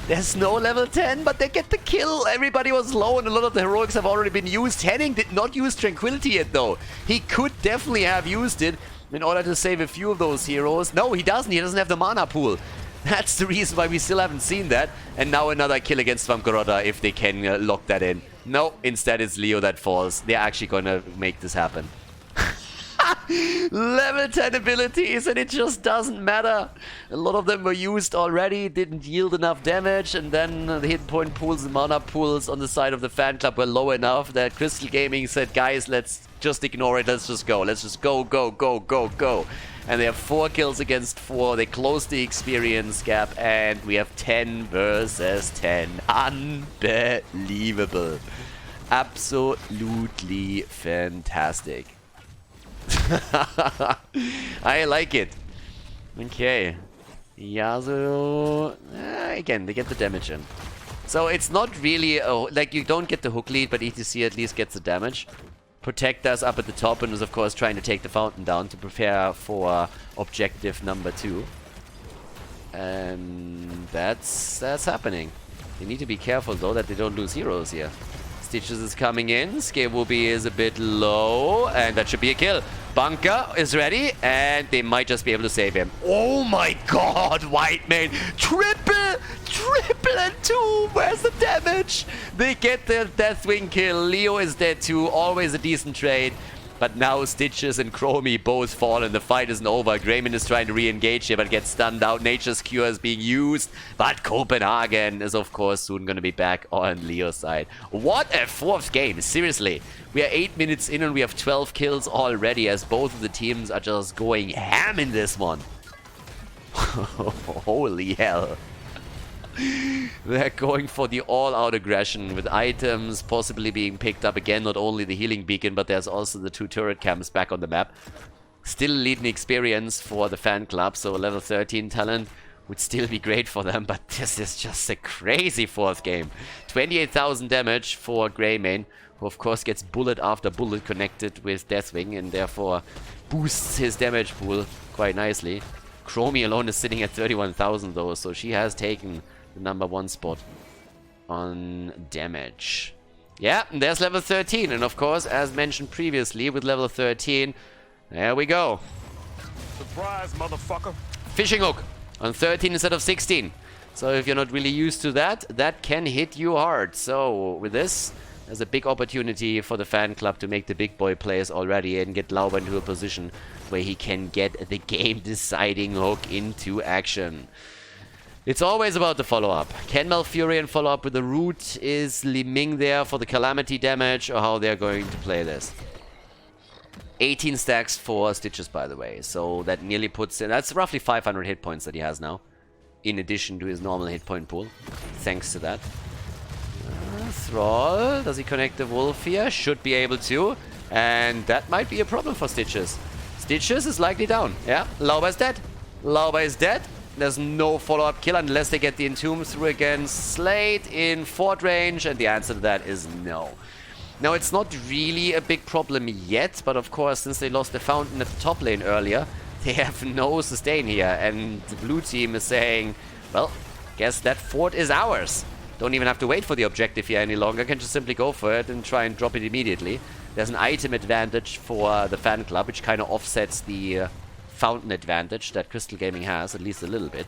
There's no level 10, but they get the kill. Everybody was low, and a lot of the heroics have already been used. Henning did not use Tranquility yet, though. He could definitely have used it in order to save a few of those heroes. No, he doesn't. He doesn't have the mana pool. That's the reason why we still haven't seen that. And now another kill against Vampirota if they can lock that in. No, instead it's Leo that falls. They're actually going to make this happen. Level 10 abilities, and it just doesn't matter. A lot of them were used already, didn't yield enough damage, and then the hit point pools and mana pools on the side of the fan club were low enough that Crystal Gaming said, guys, let's just ignore it, let's just go. Let's just go, go, go, go, go. And they have 4 kills against 4. They close the experience gap, and we have 10 versus 10. Unbelievable. Absolutely fantastic. I like it. Okay. Yasuo... again, they get the damage in. So it's not really... like, you don't get the hook lead, but ETC at least gets the damage. Protect us up at the top and is, of course, trying to take the fountain down to prepare for objective number 2. And that's happening. They need to be careful, though, that they don't lose heroes here. Stitches is coming in. Skewoobie is a bit low, and that should be a kill. Bunker is ready, and they might just be able to save him. Oh my god, Whitemane! Triple and 2! Where's the damage? They get the Deathwing kill. Leo is dead too. Always a decent trade. But now Stitches and Chromie both fall and the fight isn't over. Greymane is trying to re-engage here but gets stunned out. Nature's Cure is being used. But Copenhagen is of course soon going to be back on Leo's side. What a 4th game. Seriously. We are 8 minutes in and we have 12 kills already as both of the teams are just going ham in this one. Holy hell. They're going for the all-out aggression with items possibly being picked up again. Not only the healing beacon, but there's also the 2 turret camps back on the map. Still leading experience for the fan club, so a level 13 talent would still be great for them. But this is just a crazy 4th game. 28,000 damage for Greymane, who of course gets bullet after bullet connected with Deathwing and therefore boosts his damage pool quite nicely. Chromie alone is sitting at 31,000 though, so she has taken the number 1 spot on damage. Yeah, and there's level 13. And of course, as mentioned previously, with level 13, there we go. Surprise, motherfucker. Fishing hook on 13 instead of 16. So if you're not really used to that, that can hit you hard. So with this, there's a big opportunity for the fan club to make the big boy plays already and get Lauber into a position where he can get the game-deciding hook into action. It's always about the follow-up. Can Malfurion follow up with the root? Is Li Ming there for the Calamity damage? Or how they're going to play this? 18 stacks for Stitches, by the way. So that nearly puts in... That's roughly 500 hit points that he has now. In addition to his normal hit point pool. Thanks to that. Thrall. Does he connect the Wolf here? Should be able to. And that might be a problem for Stitches. Stitches is likely down. Yeah, Lauber is dead. Lauber is dead. There's no follow-up kill unless they get the Entomb through against Slate in fort range. And the answer to that is no. Now, it's not really a big problem yet, but of course, since they lost the Fountain at the top lane earlier, they have no sustain here. And the blue team is saying, well, guess that fort is ours. Don't even have to wait for the objective here any longer. Can just simply go for it and try and drop it immediately. There's an item advantage for the Fanclub, which kind of offsets the Fountain advantage that Crystal Gaming has, at least a little bit.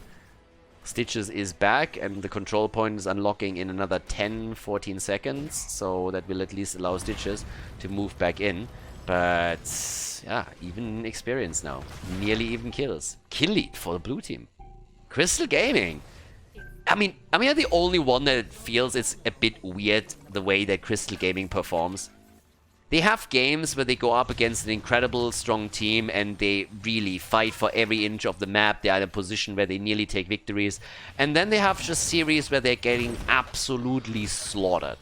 Stitches is back, and the control point is unlocking in another 10-14 seconds, so that will at least allow Stitches to move back in. But, yeah, even experience now. Nearly even kills. Kill lead for the blue team. Crystal Gaming! I mean, I'm the only one that feels it's a bit weird the way that Crystal Gaming performs. They have games where they go up against an incredible strong team and they really fight for every inch of the map. They are in a position where they nearly take victories. And then they have just series where they're getting absolutely slaughtered.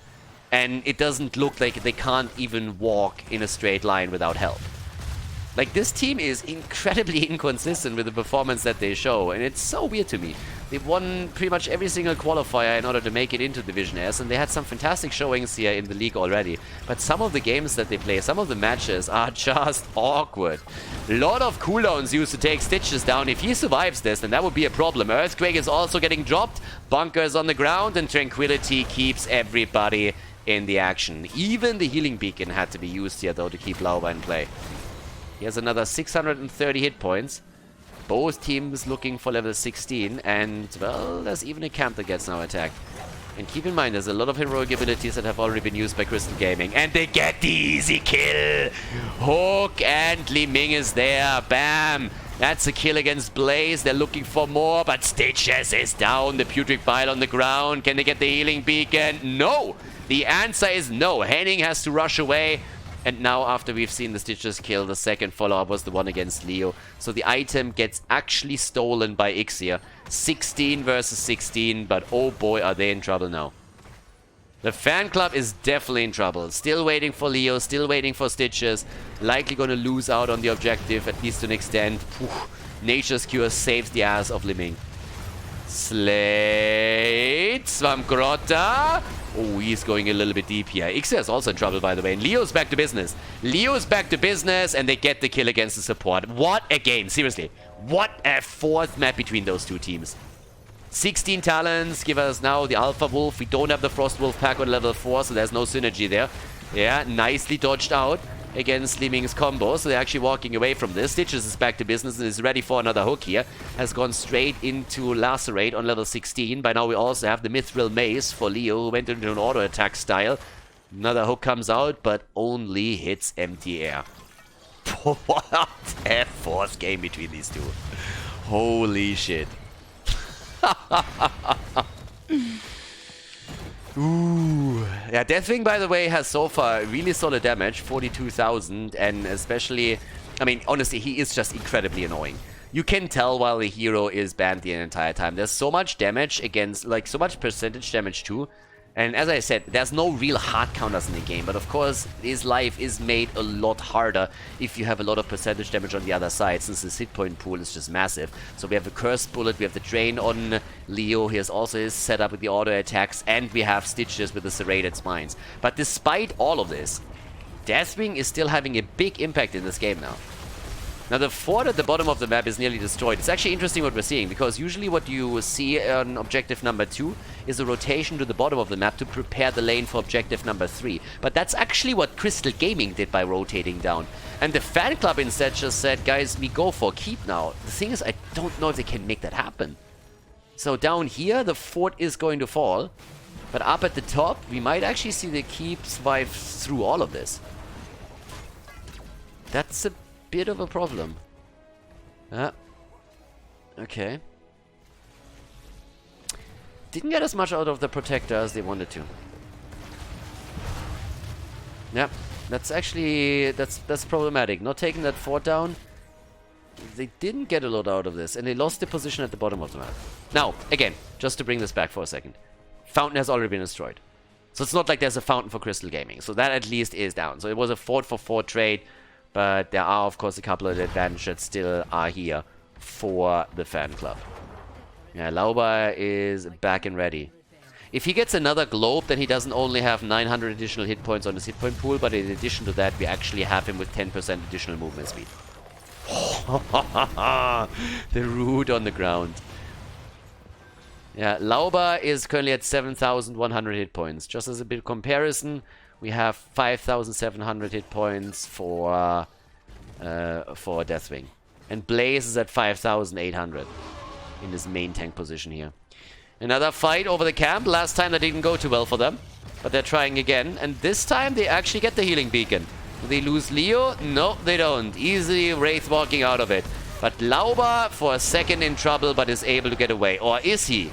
And it doesn't look like they can't even walk in a straight line without help. Like, this team is incredibly inconsistent with the performance that they show, and it's so weird to me. They've won pretty much every single qualifier in order to make it into Division S, and they had some fantastic showings here in the league already. But some of the games that they play, some of the matches are just awkward. A lot of cooldowns used to take Stitches down. If he survives this, then that would be a problem. Earthquake is also getting dropped, bunkers on the ground, and Tranquility keeps everybody in the action. Even the healing beacon had to be used here, though, to keep Lauber in play. He has another 630 hit points. Both teams looking for level 16. And, well, there's even a camp that gets now attacked. And keep in mind, there's a lot of heroic abilities that have already been used by Crystal Gaming. And they get the easy kill! Hook and Li Ming is there. Bam! That's a kill against Blaze. They're looking for more, but Stitches is down. The Putrid Bile on the ground. Can they get the healing beacon? No! The answer is no. Henning has to rush away. And now, after we've seen the Stitches kill, the second follow-up was the one against Leo. So the item gets actually stolen by Ixia. 16 versus 16, but oh boy, are they in trouble now. The Fanclub is definitely in trouble. Still waiting for Leo, still waiting for Stitches. Likely going to lose out on the objective, at least to an extent. Nature's Cure saves the ass of Li Ming. Slate, Swamgrotta. Oh, he's going a little bit deep here. Ixia is also in trouble, by the way. And Leo's back to business. Leo's back to business, and they get the kill against the support. What a game, seriously. What a fourth map between those two teams. 16 talents give us now the Alpha Wolf. We don't have the Frost Wolf pack on level 4, so there's no synergy there. Yeah, nicely dodged out against Li Ming's combo, so they're actually walking away from this. Stitches is back to business and is ready for another hook here. Has gone straight into Lacerate on level 16. By now we also have the Mithril Mace for Leo, who went into an auto attack style. Another hook comes out, but only hits empty air. What a fourth game between these two. Holy shit. Ooh. Yeah, Deathwing, by the way, has so far really solid damage, 42,000, and especially, I mean, honestly, he is just incredibly annoying. You can tell while the hero is banned the entire time. There's so much damage against, like, so much percentage damage too. And as I said, there's no real hard counters in the game, but of course, his life is made a lot harder if you have a lot of percentage damage on the other side, since his hit point pool is just massive. So we have the Cursed Bullet, we have the Drain on Leo, he has also his setup with the auto attacks, and we have Stitches with the Serrated Spines. But despite all of this, Deathwing is still having a big impact in this game now. Now, the fort at the bottom of the map is nearly destroyed. It's actually interesting what we're seeing, because usually what you see on objective number 2 is a rotation to the bottom of the map to prepare the lane for objective number 3. But that's actually what Crystal Gaming did by rotating down. And the Fanclub instead just said, guys, we go for keep now. The thing is, I don't know if they can make that happen. So down here, the fort is going to fall. But up at the top, we might actually see the keep survive through all of this. That's a bit of a problem. Okay. Didn't get as much out of the Protector as they wanted to. Yep. That's actually... That's problematic. Not taking that fort down. They didn't get a lot out of this. And they lost the position at the bottom of the map. Now, again, just to bring this back for a second. Fountain has already been destroyed. So it's not like there's a fountain for Crystal Gaming. So that at least is down. So it was a fort for fort trade. But there are, of course, a couple of advantages that still are here for the fan club. Yeah, Lauber is back and ready. If he gets another globe, then he doesn't only have 900 additional hit points on his hit point pool, but in addition to that, we actually have him with 10% additional movement speed. The root on the ground. Yeah, Lauber is currently at 7,100 hit points. Just as a bit of comparison, we have 5,700 hit points for Deathwing. And Blaze is at 5,800 in his main tank position here. Another fight over the camp. Last time that didn't go too well for them. But they're trying again. And this time they actually get the healing beacon. Do they lose Leo? No, they don't. Easily Wraith walking out of it. But Lauber for a second in trouble, but is able to get away. Or is he?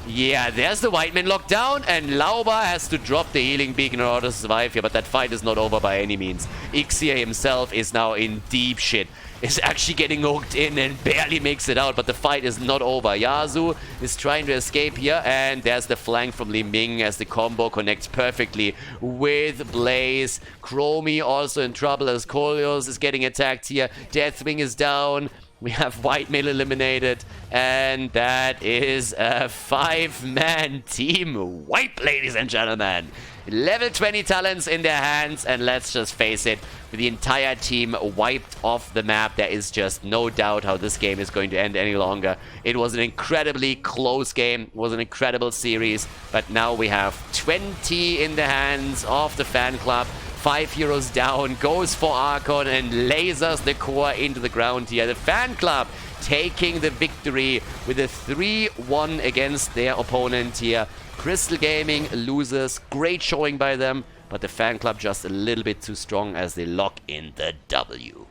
Yeah, there's the White Man locked down, and Lauber has to drop the healing beacon in order to survive here, but that fight is not over by any means. Ixia himself is now in deep shit. Is actually getting hooked in and barely makes it out, but the fight is not over. Yasu is trying to escape here, and there's the flank from Li Ming as the combo connects perfectly with Blaze. Chromie also in trouble as Kolios is getting attacked here. Deathwing is down. We have White Male eliminated, and that is a 5-man team wipe, ladies and gentlemen. Level 20 talents in their hands, and let's just face it, with the entire team wiped off the map, there is just no doubt how this game is going to end any longer. It was an incredibly close game, it was an incredible series, but now we have 20 in the hands of the fan club. 5 heroes down, goes for Archon and lasers the core into the ground here. The fan club taking the victory with a 3-1 against their opponent here. Crystal Gaming loses. Great showing by them, but the fan club just a little bit too strong as they lock in the W.